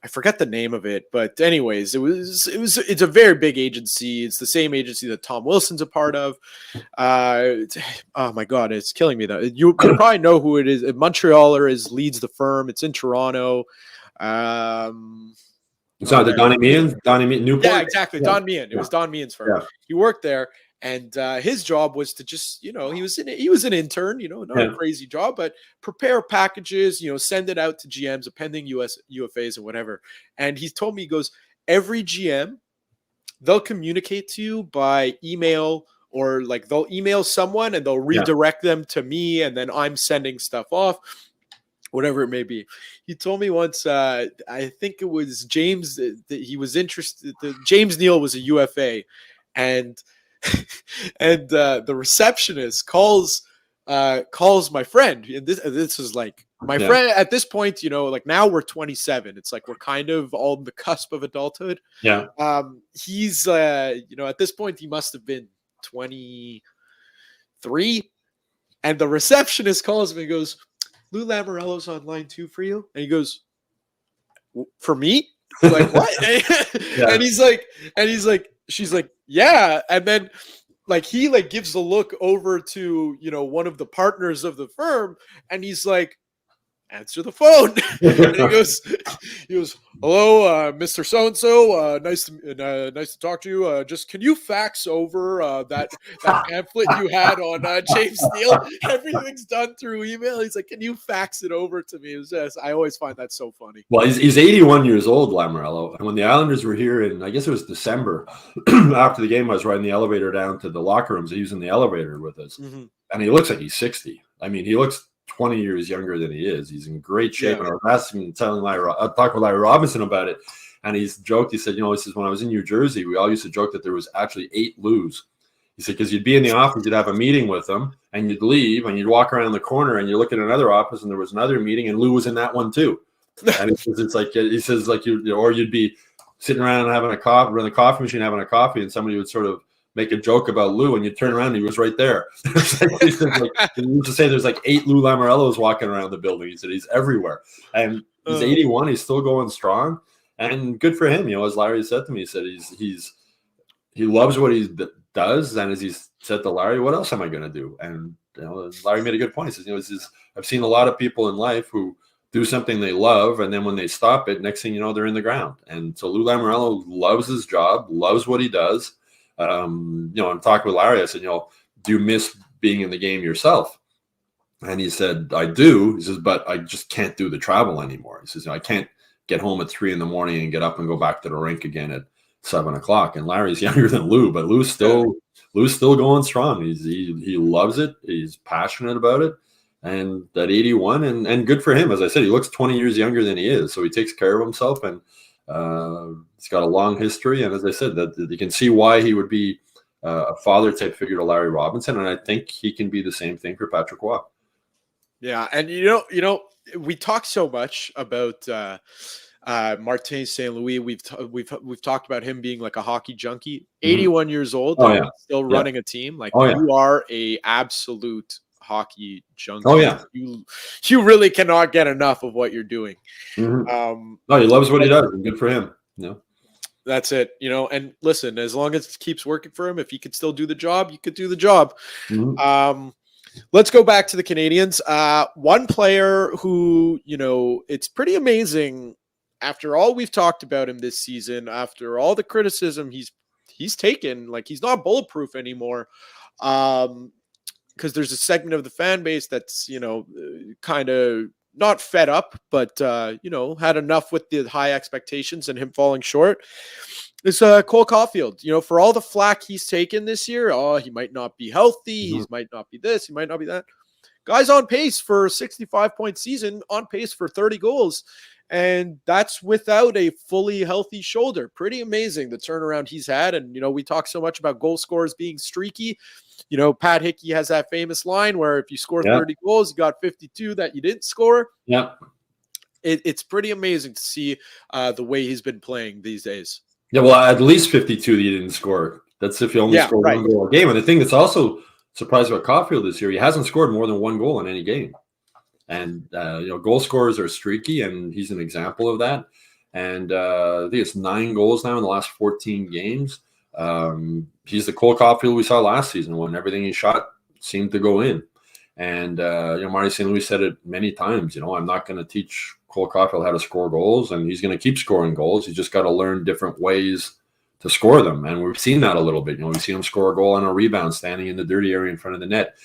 forget the name of it, but anyways, it's a very big agency. It's the same agency that Tom Wilson's a part of. Oh my God, it's killing me though. You probably know who it is. Montrealer leads the firm. It's in Toronto. It's not the Donnie Meehan Newport. Yeah, exactly. Don Meehan. It was Don Meehan's firm. Yeah. He worked there. And his job was to just, he was an intern, not a crazy job, but prepare packages, send it out to GMs, pending UFAs and whatever. And he told me, he goes, every GM, they'll communicate to you by email, or like they'll email someone and they'll redirect them to me, and then I'm sending stuff off, whatever it may be. He told me once, I think it was James, that he was interested. James Neal was a UFA, and the receptionist calls my friend, and this is like my friend at this point, like now we're 27. It's like we're kind of on the cusp of adulthood. Yeah. He's at this point he must have been 23, and the receptionist calls me and goes, Lou Lamoriello's on line 2 for you, and he goes, for me? Like, what? And he's like, she's like, yeah. And then like he like gives a look over to one of the partners of the firm, and he's like, answer the phone. And he goes, hello, Mr. So-and-so, nice to talk to you. Just can you fax over that pamphlet you had on James Neal? Everything's done through email. He's like, can you fax it over to me? I always find that so funny. Well, he's 81 years old, Lamoriello. And when the Islanders were here in, I guess it was December, after the game, I was riding the elevator down to the locker rooms. He was in the elevator with us. Mm-hmm. And he looks like he's 60. He looks 20 years younger than he is. He's in great shape. Yeah. And I was asking him, talking with Larry Robinson about it, and he's joked. He said, he says, when I was in New Jersey, we all used to joke that there was actually 8 Lou's. He said, because you'd be in the office, you'd have a meeting with them, and you'd leave, and you'd walk around the corner, and you look at another office, and there was another meeting, and Lou was in that one too. And he says, you'd be sitting around having a coffee, around the coffee machine having a coffee, and somebody would sort of make a joke about Lou, and you turn around and he was right there. He used to say there's like 8 Lou Lamoriellos walking around the building. He said he's everywhere. And he's 81, he's still going strong. And good for him. As Larry said to me, he said he loves what he does. And as he said to Larry, what else am I going to do? And Larry made a good point. He says, I've seen a lot of people in life who do something they love, and then when they stop it, next thing you know, they're in the ground. And so Lou Lamoriello loves his job, loves what he does. I'm talking with Larry. I said, do you miss being in the game yourself? And he said, I do. He says, but I just can't do the travel anymore. He says, I can't get home at 3 a.m. and get up and go back to the rink again at 7:00. And Larry's younger than Lou, but Lou's still going strong. He loves it. He's passionate about it. And at 81, and good for him. As I said, he looks 20 years younger than he is. So he takes care of himself, and he's got a long history. And as I said, that you can see why he would be a father type figure to Larry Robinson. And I think he can be the same thing for Patrick Waugh. Yeah. And, we talk so much about Martin St. Louis, we've talked about him being like a hockey junkie. 81 years old, still running a team. Like you are a absolute hockey junkie. Oh yeah, you really cannot get enough of what you're doing. No, he loves what he does, and good for him. That's it. And listen, as long as it keeps working for him, if he could still do the job, you could do the job. Let's go back to the Canadiens. One player who, it's pretty amazing after all we've talked about him this season, after all the criticism he's taken, like he's not bulletproof anymore. Because there's a segment of the fan base that's, kind of not fed up, but, had enough with the high expectations and him falling short. It's Cole Caufield. For all the flack he's taken this year, he might not be healthy. He might not be this. He might not be that. Guy's on pace for a 65-point season, on pace for 30 goals. And that's without a fully healthy shoulder. Pretty amazing, the turnaround he's had. And, we talk so much about goal scorers being streaky. Pat Hickey has that famous line where if you score 30 goals, you got 52 that you didn't score. Yeah. It's pretty amazing to see the way he's been playing these days. Yeah, well, at least 52 that you didn't score. That's if you only score one goal a game. And the thing that's also surprising about Caufield this year, he hasn't scored more than one goal in any game. And, goal scorers are streaky, and he's an example of that. And I think it's 9 goals now in the last 14 games. He's the Cole Caufield we saw last season when everything he shot seemed to go in. And, Marty St. Louis said it many times, I'm not going to teach Cole Caufield how to score goals, and he's going to keep scoring goals. He's just got to learn different ways to score them. And we've seen that a little bit. We've seen him score a goal on a rebound standing in the dirty area in front of the net.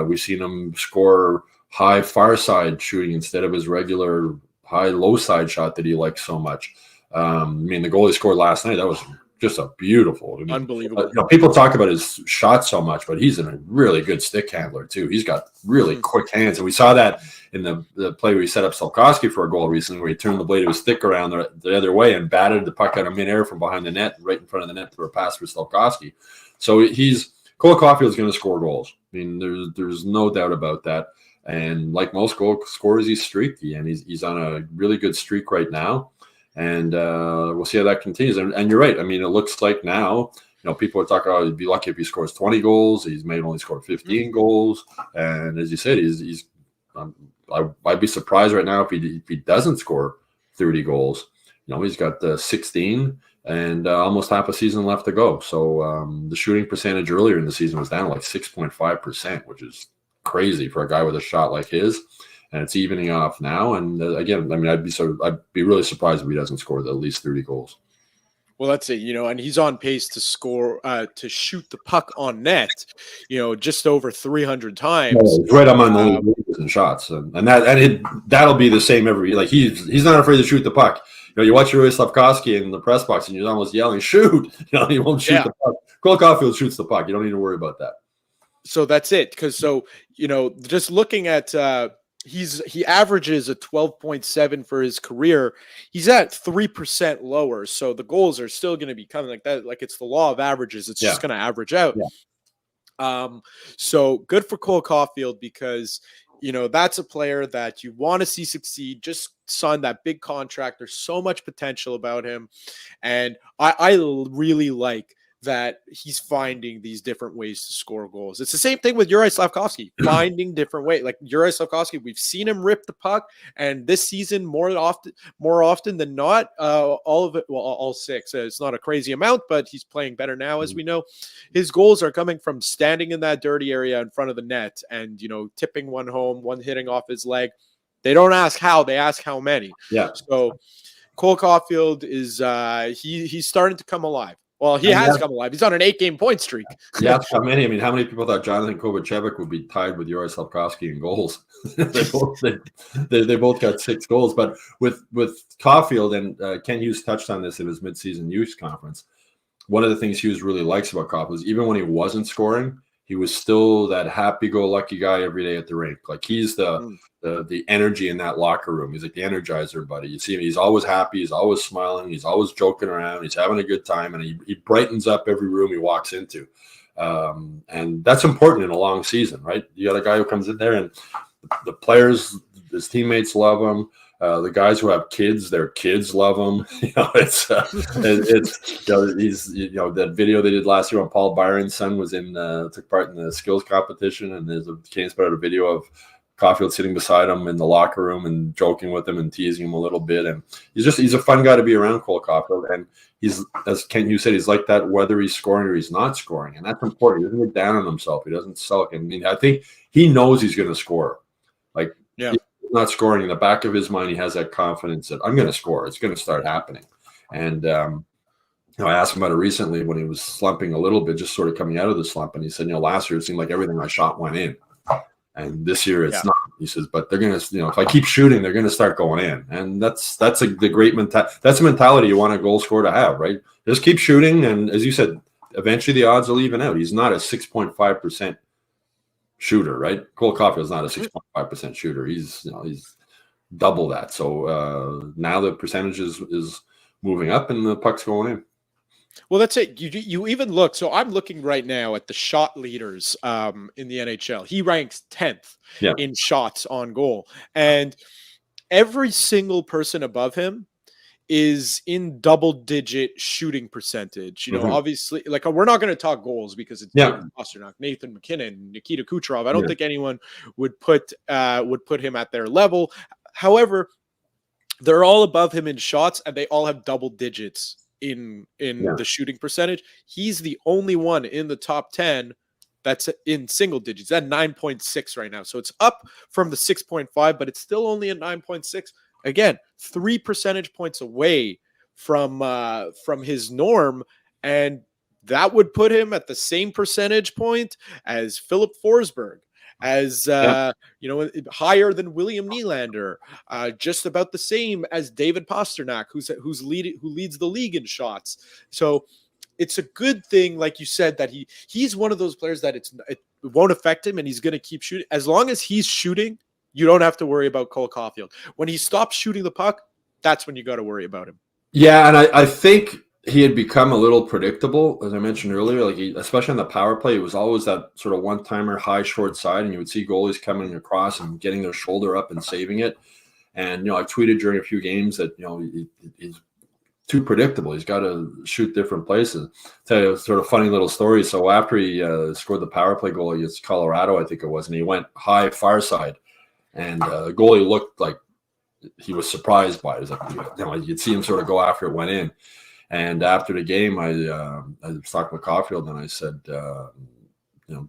We've seen him score high far side shooting instead of his regular high low side shot that he likes so much. The goal he scored last night, that was just a beautiful, unbelievable. People talk about his shot so much, but he's a really good stick handler too. He's got really quick hands, and we saw that in the play where he set up Slafkovsky for a goal recently, where he turned the blade of his stick around the other way and batted the puck out of midair from behind the net, right in front of the net for a pass for Slafkovsky. So Cole Caufield's going to score goals. There's no doubt about that. And like most goal scorers, he's streaky, and he's on a really good streak right now. And we'll see how that continues. And you're right. It looks like now, people are talking, he'd be lucky if he scores 20 goals. He's may only score 15 goals. And as you said, I'd be surprised right now if he doesn't score 30 goals. He's got 16 and almost half a season left to go. So the shooting percentage earlier in the season was down like 6.5%, which is crazy for a guy with a shot like his. And it's evening off now. And again, I'd be really surprised if he doesn't score at least 30 goals. Well, that's it, and he's on pace to score, to shoot the puck on net, just over 300 times. He's right on the lead in shots, that'll be the same every year. Like he's not afraid to shoot the puck. You watch Yuri Slafkovsky in the press box, and you're almost yelling, "Shoot!" He won't shoot the puck. Cole Caufield shoots the puck. You don't need to worry about that. So that's it, because just looking at. He averages a 12.7 for his career. He's at 3% lower, so the goals are still going to be coming like that. Like it's the law of averages; it's just going to average out. Yeah. So good for Cole Caufield, because that's a player that you want to see succeed. Just signed that big contract. There's so much potential about him, and I really like that he's finding these different ways to score goals. It's the same thing with Yuri Slafkovsky, finding different ways. Like Yuri Slafkovsky, we've seen him rip the puck, and this season more often than not, all of it, well, all 6. It's not a crazy amount, but he's playing better now, as we know. His goals are coming from standing in that dirty area in front of the net and tipping one home, one hitting off his leg. They don't ask how, they ask how many. Yeah. So Cole Caufield is he's starting to come alive. Well, he has come alive. He's on an 8-game point streak. Yeah, how many? How many people thought Jonathan Kovacevic would be tied with Yuri Slafkovsky in goals? they both got 6 goals. But with Caufield, and Ken Hughes touched on this at his midseason youth conference, one of the things Hughes really likes about Caufield is even when he wasn't scoring, he was still that happy-go-lucky guy every day at the rink. Like he's the energy in that locker room. He's like the energizer buddy. You see him; he's always happy. He's always smiling. He's always joking around. He's having a good time, and he brightens up every room he walks into. And that's important in a long season, right? You got a guy who comes in there, and the players, his teammates love him. The guys who have kids, their kids love him. It's he's that video they did last year when Paul Byron's son was took part in the skills competition, and there's a Canadiens put out a video of Caufield sitting beside him in the locker room and joking with him and teasing him a little bit. And he's a fun guy to be around, Cole Caufield. And he's, as Ken Hughes said, he's like that whether he's scoring or he's not scoring, and that's important. He doesn't get down on himself. He doesn't sulk. I mean, I think he knows he's going to score. Like, yeah. Not scoring, in the back of his mind, he has that confidence that I'm going to score. It's going to start happening. And I asked him about it recently when he was slumping a little bit, just sort of coming out of the slump. And he said, last year it seemed like everything I shot went in, and this year it's not. He says, but they're going to, if I keep shooting, they're going to start going in. And that's the great mentality. That's a mentality you want a goal scorer to have, right? Just keep shooting, and as you said, eventually the odds will even out. He's not a 6.5% shooter, right? Cole Caufield is not a 6.5% shooter. He's double that. So now the percentage is moving up and the puck's going in. Well, that's it. You even look. So I'm looking right now at the shot leaders in the NHL. He ranks 10th in shots on goal, and every single person above him is in double-digit shooting percentage. Obviously, like, we're not going to talk goals because it's David Pastrnak, Nathan McKinnon, Nikita Kucherov. I don't think anyone would put him at their level. However, they're all above him in shots, and they all have double digits in the shooting percentage. He's the only one in the top 10 that's in single digits. At 9.6 right now, so it's up from the 6.5, but it's still only at 9.6. Again, 3 percentage points away from his norm, and that would put him at the same percentage point as Philip Forsberg, as higher than William Nylander, just about the same as David Pastrnak, who leads the league in shots. So it's a good thing, like you said, that he's one of those players that it won't affect him, and he's going to keep shooting as long as he's shooting. You don't have to worry about Cole Caufield. When he stops shooting the puck, that's when you got to worry about him. Yeah, and I think he had become a little predictable, as I mentioned earlier. Like, especially on the power play, it was always that sort of one-timer high short side, and you would see goalies coming across and getting their shoulder up and saving it. And I tweeted during a few games that he's too predictable. He's got to shoot different places. Tell you a sort of funny little story. So after he scored the power play goal against Colorado, I think it was, and he went high far side. And the goalie looked like he was surprised by it. It was like, you'd see him sort of go after it, went in. And after the game, I was talking with Caufield, and I said, you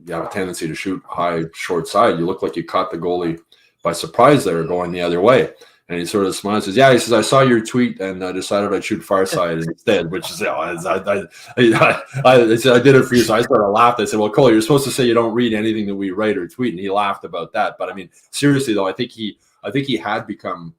have a tendency to shoot high short side. You look like you caught the goalie by surprise there going the other way. And he sort of smiles and says, he says, I saw your tweet and I decided I'd shoot far side instead, which is, I did it for you. So I sort of laughed. I said, well, Cole, you're supposed to say you don't read anything that we write or tweet. And he laughed about that. But I mean, seriously though, I think he had become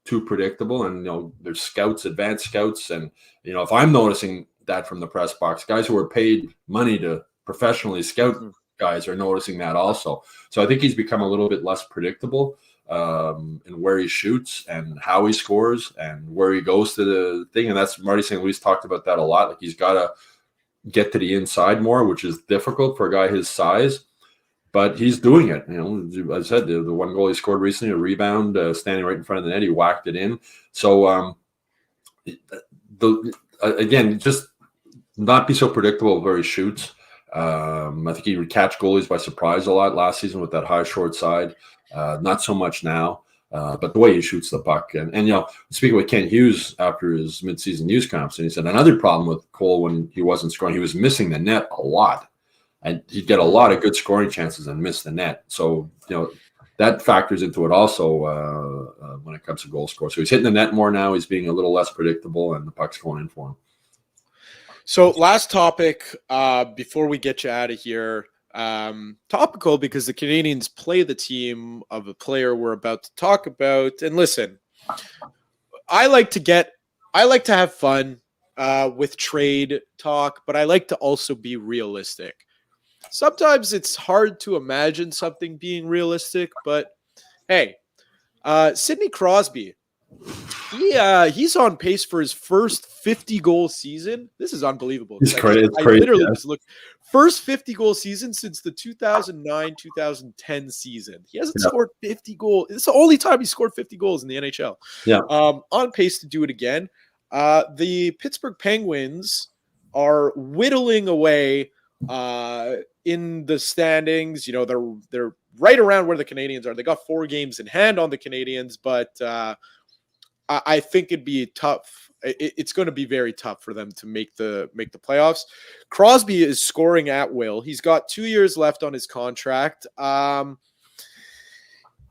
too predictable, and, there's scouts, advanced scouts. And, if I'm noticing that from the press box, guys who are paid money to professionally scout guys are noticing that also. So I think he's become a little bit less predictable in where he shoots and how he scores and where he goes to the thing. And that's Marty St. Louis talked about that a lot. Like, he's got to get to the inside more, which is difficult for a guy his size, but he's doing it. I said the one goal he scored recently, a rebound, standing right in front of the net, he whacked it in. So again, just not be so predictable where he shoots. I think he would catch goalies by surprise a lot last season with that high short side. Not so much now, but the way he shoots the puck. And speaking with Ken Hughes after his midseason news conference, and he said another problem with Cole when he wasn't scoring, he was missing the net a lot. And he'd get a lot of good scoring chances and miss the net. So, that factors into it also when it comes to goal score. So he's hitting the net more now. He's being a little less predictable, and the puck's going in for him. So last topic before we get you out of here. Topical because the Canadiens play the team of a player we're about to talk about. And listen, I like to have fun with trade talk, but I like to also be realistic. Sometimes it's hard to imagine something being realistic, but hey, Sidney Crosby He's on pace for his first 50-goal season. This is unbelievable. It's crazy. I literally just looked. First 50-goal season since the 2009-2010 season. He hasn't scored 50 goals. It's the only time he scored 50 goals in the NHL. Yeah. On pace to do it again. The Pittsburgh Penguins are whittling away in the standings. You know, they're right around where the Canadiens are. They got 4 games in hand on the Canadiens, but I think it'd be tough. It's going to be very tough for them to make the playoffs. Crosby is scoring at will. He's got 2 years left on his contract.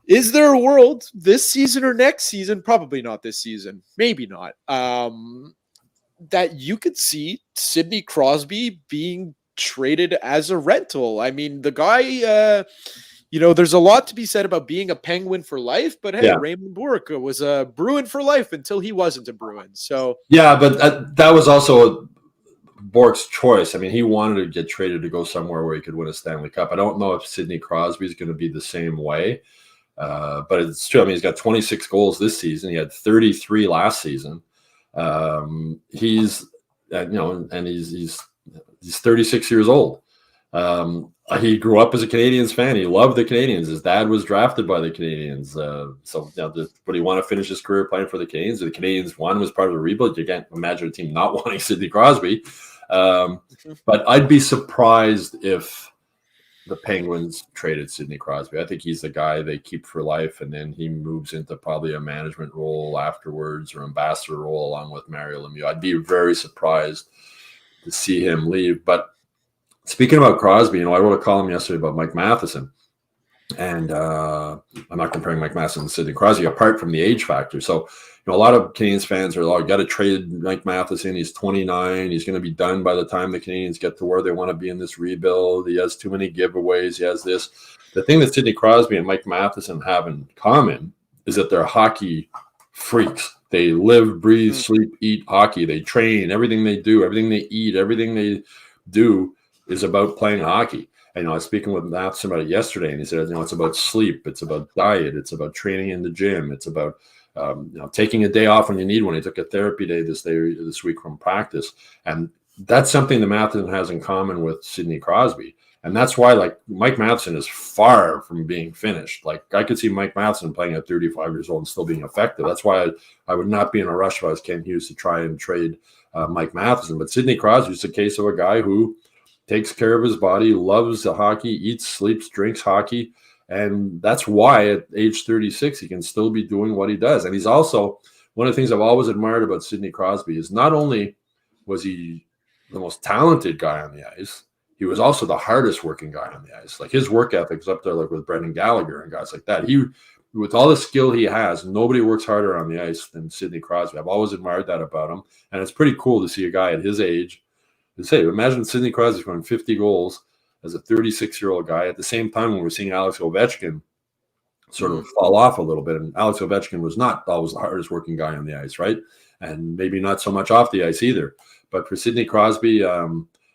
Is there a world this season or next season? Probably not this season. Maybe not. That you could see Sidney Crosby being traded as a rental. I mean, the guy, there's a lot to be said about being a Penguin for life, but hey, Raymond Bourque was a Bruin for life until he wasn't a Bruin. So yeah, but that was also Bourque's choice. I mean, he wanted to get traded to go somewhere where he could win a Stanley Cup. I don't know if Sidney Crosby is going to be the same way, but it's true. I mean, he's got 26 goals this season. He had 33 last season. He's 36 years old. He grew up as a Canadiens fan. He loved the Canadiens. His dad was drafted by the Canadiens. But he wanted to finish his career playing for the Canadiens. The Canadiens was part of the rebuild. You can't imagine a team not wanting Sidney Crosby. But I'd be surprised if the Penguins traded Sidney Crosby. I think he's the guy they keep for life, and then he moves into probably a management role afterwards or ambassador role along with Mario Lemieux. I'd be very surprised to see him leave. But speaking about Crosby, I wrote a column yesterday about Mike Matheson, and I'm not comparing Mike Matheson to Sidney Crosby apart from the age factor. So, a lot of Canadiens fans are got to trade Mike Matheson. He's 29. He's going to be done by the time the Canadiens get to where they want to be in this rebuild. He has too many giveaways. He has this. The thing that Sidney Crosby and Mike Matheson have in common is that they're hockey freaks. They live, breathe, sleep, eat hockey. They train. Everything they do, everything they eat, everything they do is about playing hockey. And, I was speaking with Matheson about it yesterday, and he said, it's about sleep. It's about diet. It's about training in the gym. It's about, taking a day off when you need one. He took a therapy day this week from practice. And that's something that Matheson has in common with Sidney Crosby. And that's why, Mike Matheson is far from being finished. I could see Mike Matheson playing at 35 years old and still being effective. That's why I would not be in a rush if I was Ken Hughes to try and trade Mike Matheson. But Sidney Crosby is a case of a guy who takes care of his body, loves the hockey, eats, sleeps, drinks hockey. And that's why at age 36, he can still be doing what he does. And he's also, one of the things I've always admired about Sidney Crosby is not only was he the most talented guy on the ice, he was also the hardest working guy on the ice. His work ethic is up there with Brendan Gallagher and guys like that. He, with all the skill he has, nobody works harder on the ice than Sidney Crosby. I've always admired that about him. And it's pretty cool to see a guy at his age. Imagine Sidney Crosby scoring 50 goals as a 36-year-old guy at the same time when we're seeing Alex Ovechkin sort of fall off a little bit. And Alex Ovechkin was not always the hardest working guy on the ice, right? And maybe not so much off the ice either. But for Sidney Crosby,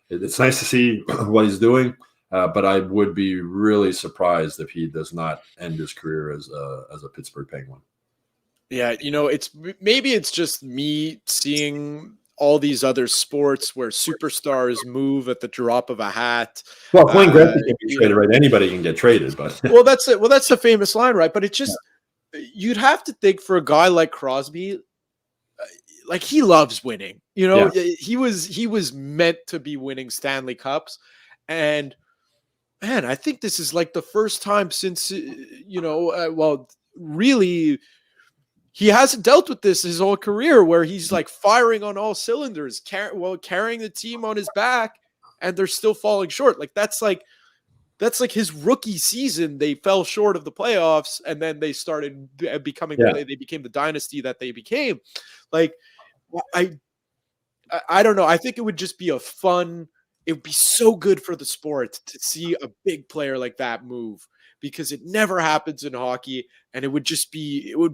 it's nice to see what he's doing. But I would be really surprised if he does not end his career as a Pittsburgh Penguin. Yeah, it's just me seeing all these other sports where superstars move at the drop of a hat. Well, Wayne Gretzky can be traded, right? Anybody can get traded, but well, that's it. Well, that's the famous line, right? But it's just you'd have to think for a guy like Crosby, he loves winning. He was meant to be winning Stanley Cups, and man, I think this is the first time since really. He hasn't dealt with this his whole career where he's firing on all cylinders, carrying the team on his back, and they're still falling short. That's his rookie season. They fell short of the playoffs, and then they started becoming they became the dynasty that they became. I don't know. I think it would just be it would be so good for the sport to see a big player like that move, because it never happens in hockey, and it would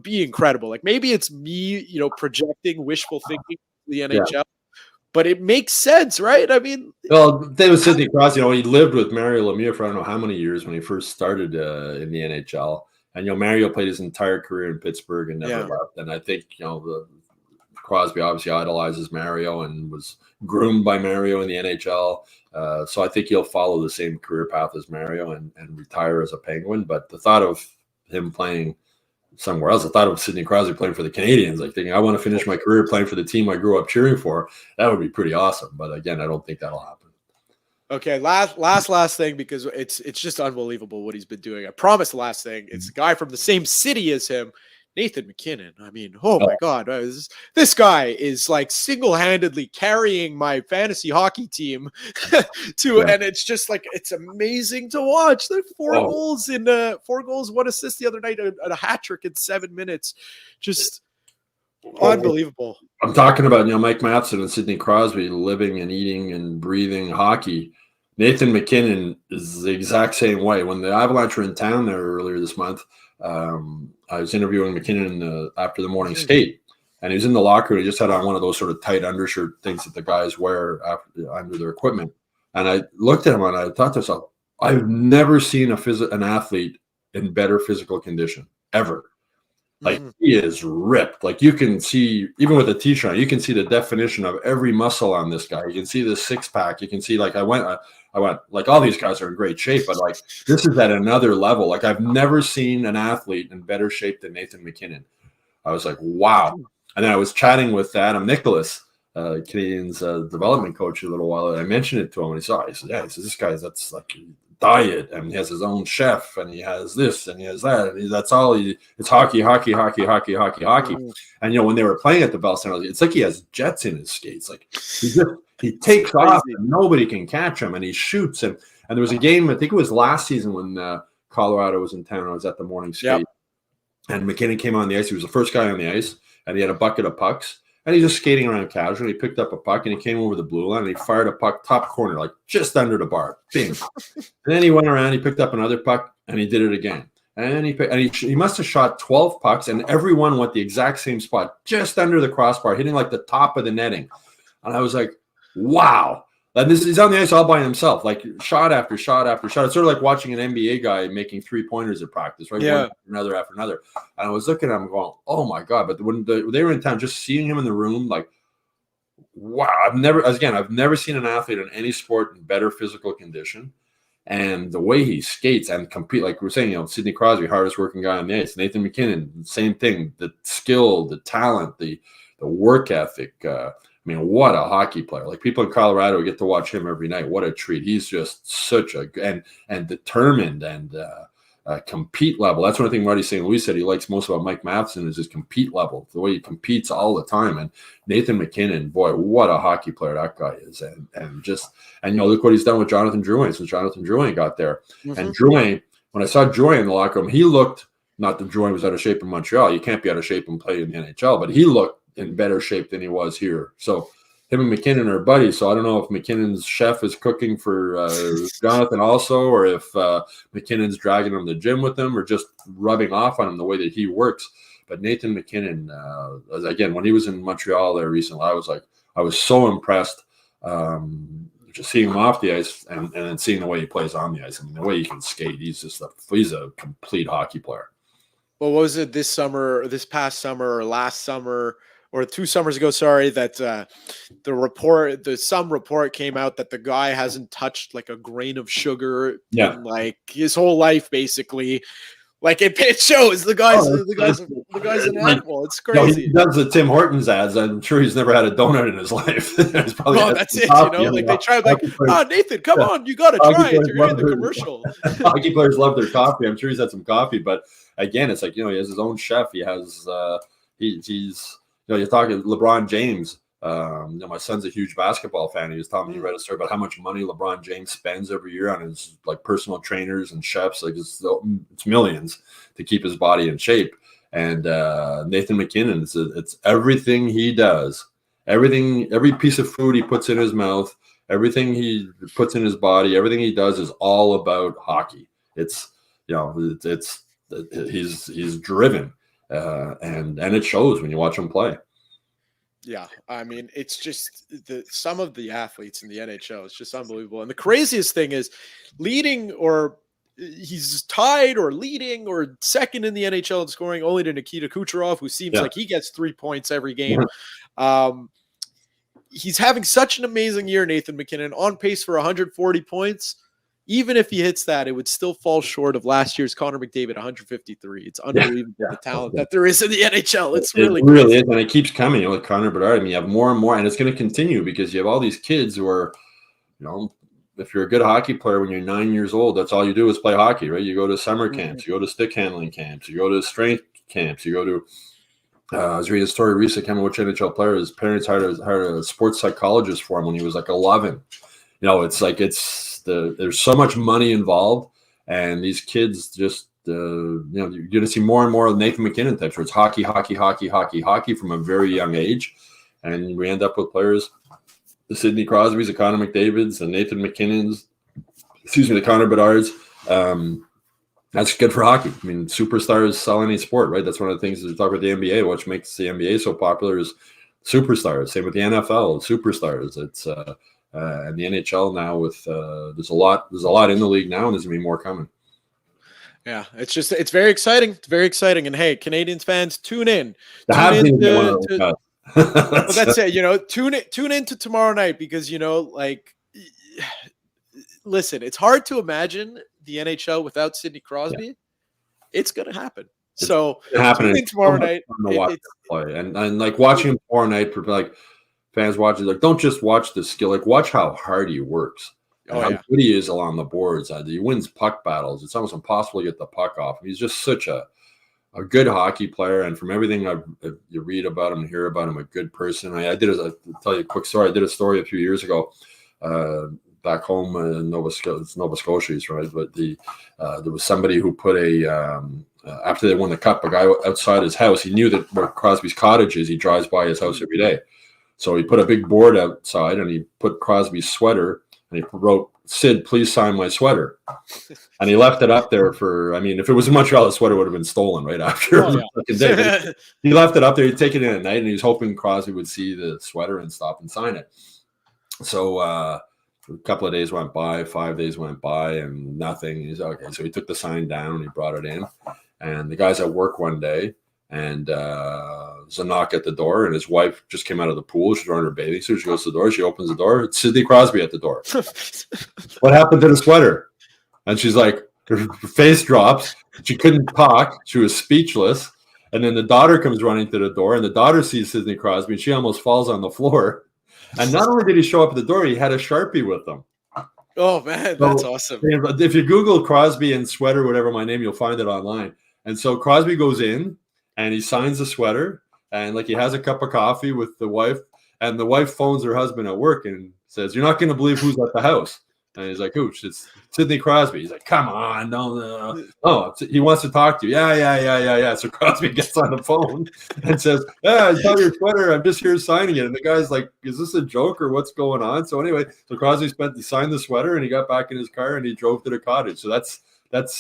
be incredible. Maybe it's me, projecting wishful thinking to the NHL, but it makes sense, right? I mean, well, then with Sidney Crosby, he lived with Mario Lemieux for I don't know how many years when he first started in the NHL, And Mario played his entire career in Pittsburgh and never left. And I think the Crosby obviously idolizes Mario and was groomed by Mario in the NHL. So I think he'll follow the same career path as Mario and retire as a Penguin. But the thought of him playing somewhere else, I thought of Sidney Crosby playing for the Canadiens, like thinking I want to finish my career playing for the team I grew up cheering for. That would be pretty awesome. But again, I don't think that'll happen. Okay, last thing, because it's just unbelievable what he's been doing. I promise the last thing. It's a guy from the same city as him, Nathan McKinnon. I mean, oh my God, this guy is like single-handedly carrying my fantasy hockey team and it's just like, it's amazing to watch. There are 4 goals, 1 assist the other night, and a hat trick in 7 minutes. Just unbelievable. I'm talking about Mike Matheson and Sidney Crosby living and eating and breathing hockey. Nathan McKinnon is the exact same way. When the Avalanche were in town there earlier this month, I was interviewing McKinnon after the morning skate, and he was in the locker room. He just had on one of those sort of tight undershirt things that the guys wear under their equipment. And I looked at him and I thought to myself, I've never seen an athlete in better physical condition ever. Like he is ripped. Like you can see, even with a t-shirt on, you can see the definition of every muscle on this guy. You can see the 6-pack. You can see, like I went like all these guys are in great shape, but like this is at another level. Like I've never seen an athlete in better shape than Nathan McKinnon. I was like, wow. And then I was chatting with Adam Nicholas, Canadiens development coach, a little while. And I mentioned it to him, and he said, yeah, he says, this guy's, that's like diet, and he has his own chef, and he has this and he has that, and that's all it's hockey. And when they were playing at the Bell Center, it's like he has jets in his skates. Like he takes off and nobody can catch him, and he shoots. And there was a game, I think it was last season when Colorado was in town. I was at the morning skate, and McKinnon came on the ice. He was the first guy on the ice, and he had a bucket of pucks. And he's just skating around casually. He picked up a puck, and he came over the blue line, and he fired a puck top corner, like just under the bar. Bing. And then he went around, he picked up another puck, and he did it again. And he must have shot 12 pucks, and every one went the exact same spot, just under the crossbar, hitting like the top of the netting. And I was like, wow. And he's on the ice all by himself, like shot after shot after shot. It's sort of like watching an NBA guy making 3-pointers at practice, right? Yeah. One after another. And I was looking at him going, oh my God. But when they were in town, just seeing him in the room, like, wow. I've never seen an athlete in any sport in better physical condition. And the way he skates and compete, like we were saying, Sidney Crosby, hardest working guy on the ice. Nathan McKinnon, same thing. The skill, the talent, the work ethic. I mean, what a hockey player. Like people in Colorado get to watch him every night. What a treat. He's just such a and determined and compete level. That's one thing Marty St. Louis said he likes most about Mike Matheson is his compete level, the way he competes all the time. And Nathan McKinnon, boy, what a hockey player that guy is. And look what he's done with Jonathan Drouin since Jonathan Drouin got there. And Drouin, when I saw Drouin in the locker room, he looked, not that Drouin was out of shape in Montreal. You can't be out of shape and play in the NHL, but he looked in better shape than he was here. So him and McKinnon are buddies. So I don't know if McKinnon's chef is cooking for Jonathan also, or if McKinnon's dragging him to the gym with him or just rubbing off on him the way that he works. But Nathan McKinnon, again, when he was in Montreal there recently, I was so impressed just seeing him off the ice and then seeing the way he plays on the ice. I mean, the way he can skate, he's a complete hockey player. Well, what was it this past summer or last summer or 2 summers ago, sorry, that some report came out that the guy hasn't touched like a grain of sugar in like his whole life, basically. Like it shows the guy's an animal. It's crazy. He does the Tim Hortons ads. I'm sure he's never had a donut in his life. That's it. Like they tried, like, Nathan, come on, you got to try it. You're in the commercial. Hockey players love their coffee. I'm sure he's had some coffee, but again, it's like he has his own chef. He has he's you're talking LeBron James. My son's a huge basketball fan. He was telling me he read a story about how much money LeBron James spends every year on his like personal trainers and chefs. Like it's millions to keep his body in shape. And Nathan McKinnon, it's everything he does, every piece of food he puts in his mouth, everything he puts in his body, everything he does is all about hockey. It's he's driven, and it shows when you watch him play. Yeah, I mean, it's just some of the athletes in the NHL is just unbelievable. And the craziest thing is leading or he's tied or leading or second in the NHL in scoring, only to Nikita Kucherov, who seems like he gets 3 points every game. He's having such an amazing year, Nathan McKinnon, on pace for 140 points. Even if he hits that, it would still fall short of last year's Connor McDavid, 153. It's unbelievable the talent that there is in the NHL. It's really is, and it keeps coming. With Connor Bedard, I mean, you have more and more, and it's going to continue because you have all these kids who are, if you're a good hockey player when you're 9 years old, that's all you do is play hockey, right? You go to summer camps, you go to stick handling camps, you go to strength camps, you go to. I was reading a story recently. I can't remember which NHL player. His parents hired a sports psychologist for him when he was like 11. It's like there's so much money involved, and these kids just you're going to see more and more of Nathan McKinnon types where it's hockey from a very young age, and we end up with players, the Sidney Crosbys, the Connor McDavids, the Nathan McKinnons, the Connor Bedards. That's good for hockey. I mean, superstars sell any sport, right? That's one of the things that we talk about the NBA, which makes the NBA so popular is superstars. Same with the NFL, superstars. It's and the NHL now with there's a lot in the league now, and there's gonna be more coming. Yeah, it's very exciting. It's very exciting. And hey, Canadiens fans, tune in. That's it. Tune into tomorrow night because listen, it's hard to imagine the NHL without Sidney Crosby. Yeah. It's gonna happen. So tune in tomorrow night. And like watching him tomorrow night, like fans watching, like don't just watch the skill, like watch how hard he works. How good he is along the boards. He wins puck battles. It's almost impossible to get the puck off. He's just such a good hockey player, and from everything you read about him and hear about him, a good person. I'll tell you a quick story. I did a story a few years ago back home in Nova Scotia, right? But there was somebody who put after they won the cup, a guy outside his house. He knew that where Crosby's cottage is. He drives by his house every day, so he put a big board outside and he put Crosby's sweater. And he wrote, "Sid, please sign my sweater." And he left it up there if it was in Montreal, the sweater would have been stolen right after. He left it up there. He'd take it in at night, and he was hoping Crosby would see the sweater and stop and sign it. So a couple of days went by, 5 days went by, and nothing. He's okay. So he took the sign down, and he brought it in. And the guy's at work one day, and there's a knock at the door, and his wife just came out of the pool. She's wearing her bathing suit. She goes to the door. She opens the door. It's Sidney Crosby at the door. What happened to the sweater? And she's like, her face drops. She couldn't talk. She was speechless. And then the daughter comes running to the door, and the daughter sees Sidney Crosby, and she almost falls on the floor. And not only did he show up at the door, he had a Sharpie with him. Oh, man, that's awesome. If you Google Crosby and sweater, whatever my name, you'll find it online. And so Crosby goes in, and he signs the sweater, and he has a cup of coffee with the wife, and the wife phones her husband at work and says, "You're not going to believe who's at the house." And he's like, "Who?" It's Sidney Crosby. He's like, "Come on, no. Oh, he wants to talk to you." Yeah. So Crosby gets on the phone and says, "Yeah, I saw your sweater. I'm just here signing it." And the guy's like, "Is this a joke or what's going on?" So anyway, Crosby signed the sweater, and he got back in his car and he drove to the cottage. So that's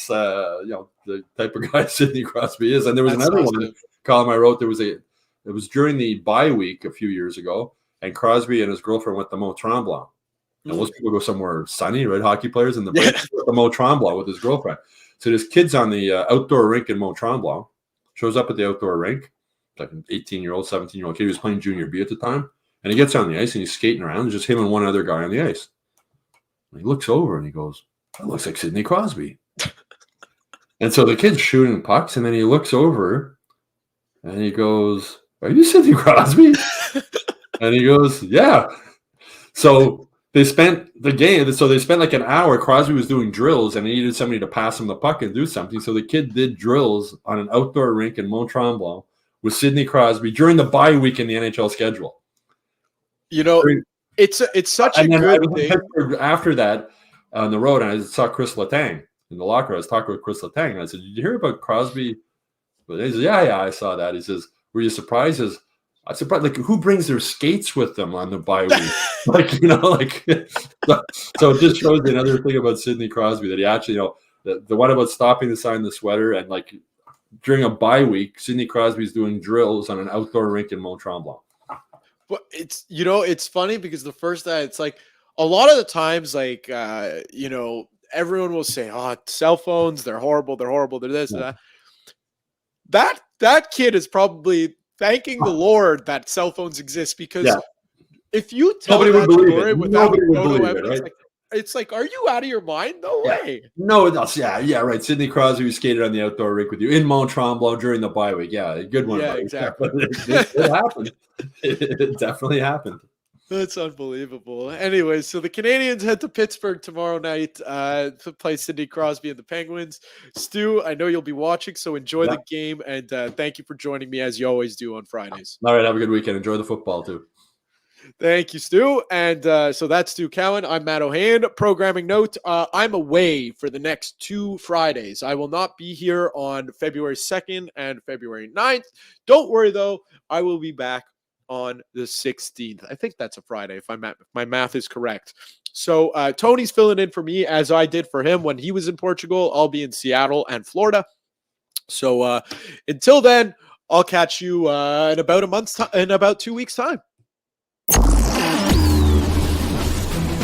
the type of guy Sidney Crosby is. And there was another one column I wrote. It was during the bye week a few years ago, and Crosby and his girlfriend went to Mont Tremblant. And most people go somewhere sunny, right? Hockey players in the break, the Mont Tremblant with his girlfriend. So this kid's on the outdoor rink in Mont Tremblant, shows up at the outdoor rink, like an 18-year-old, 17-year-old kid who was playing junior B at the time. And he gets on the ice and he's skating around. There's just him and one other guy on the ice. And he looks over and he goes, "That looks like Sidney Crosby." And so the kid's shooting pucks, and then he looks over and he goes, "Are you Sidney Crosby?" And he goes, "Yeah." So they spent like an hour. Crosby was doing drills, and he needed somebody to pass him the puck and do something. So the kid did drills on an outdoor rink in Mont Tremblant with Sidney Crosby during the bye week in the NHL schedule. It's such a good thing. After that, on the road, and I saw Chris Letang in the locker. I was talking with Chris Letang, and I said, "Did you hear about Crosby?" But he says, "Yeah, I saw that." He says, "Were you surprised?" I said, "Who brings their skates with them on the bye week?" So it just shows another thing about Sidney Crosby that he actually, the one about stopping to sign the sweater, and during a bye week, Sidney Crosby's doing drills on an outdoor rink in Mont Tremblant. But it's funny because the first time it's like a lot of the times, everyone will say, oh, cell phones, they're horrible, they're this, that kid is probably thanking the Lord that cell phones exist, because if you tell that story without photo evidence, right? It's like, are you out of your mind? No way. No, that's right. Sidney Crosby, who skated on the outdoor rink with you in Mont Tremblant during the bye week. Yeah, good one. Yeah, exactly. It happened. It definitely happened. That's unbelievable. Anyway, so the Canadiens head to Pittsburgh tomorrow night to play Sidney Crosby and the Penguins. Stu, I know you'll be watching, so enjoy the game, and thank you for joining me as you always do on Fridays. All right, have a good weekend. Enjoy the football too. Thank you, Stu. And so that's Stu Cowan. I'm Matt Ohayon. Programming note, I'm away for the next 2 Fridays. I will not be here on February 2nd and February 9th. Don't worry, though. I will be back on the 16th. I think that's a Friday, if my math is correct. So Tony's filling in for me, as I did for him when he was in Portugal. I'll be in Seattle and Florida. So until then, I'll catch you in about 2 weeks' time.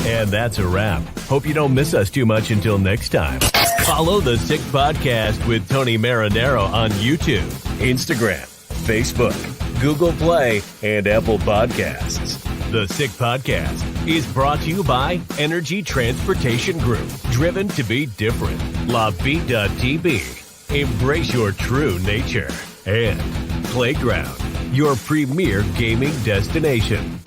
And that's a wrap. Hope you don't miss us too much until next time. Follow the Sick Podcast with Tony Marinaro on YouTube, Instagram, Facebook, Google Play, and Apple Podcasts. The Sick Podcast is brought to you by Energy Transportation Group, driven to be different. LaVie.tv, embrace your true nature. And Playground, your premier gaming destination.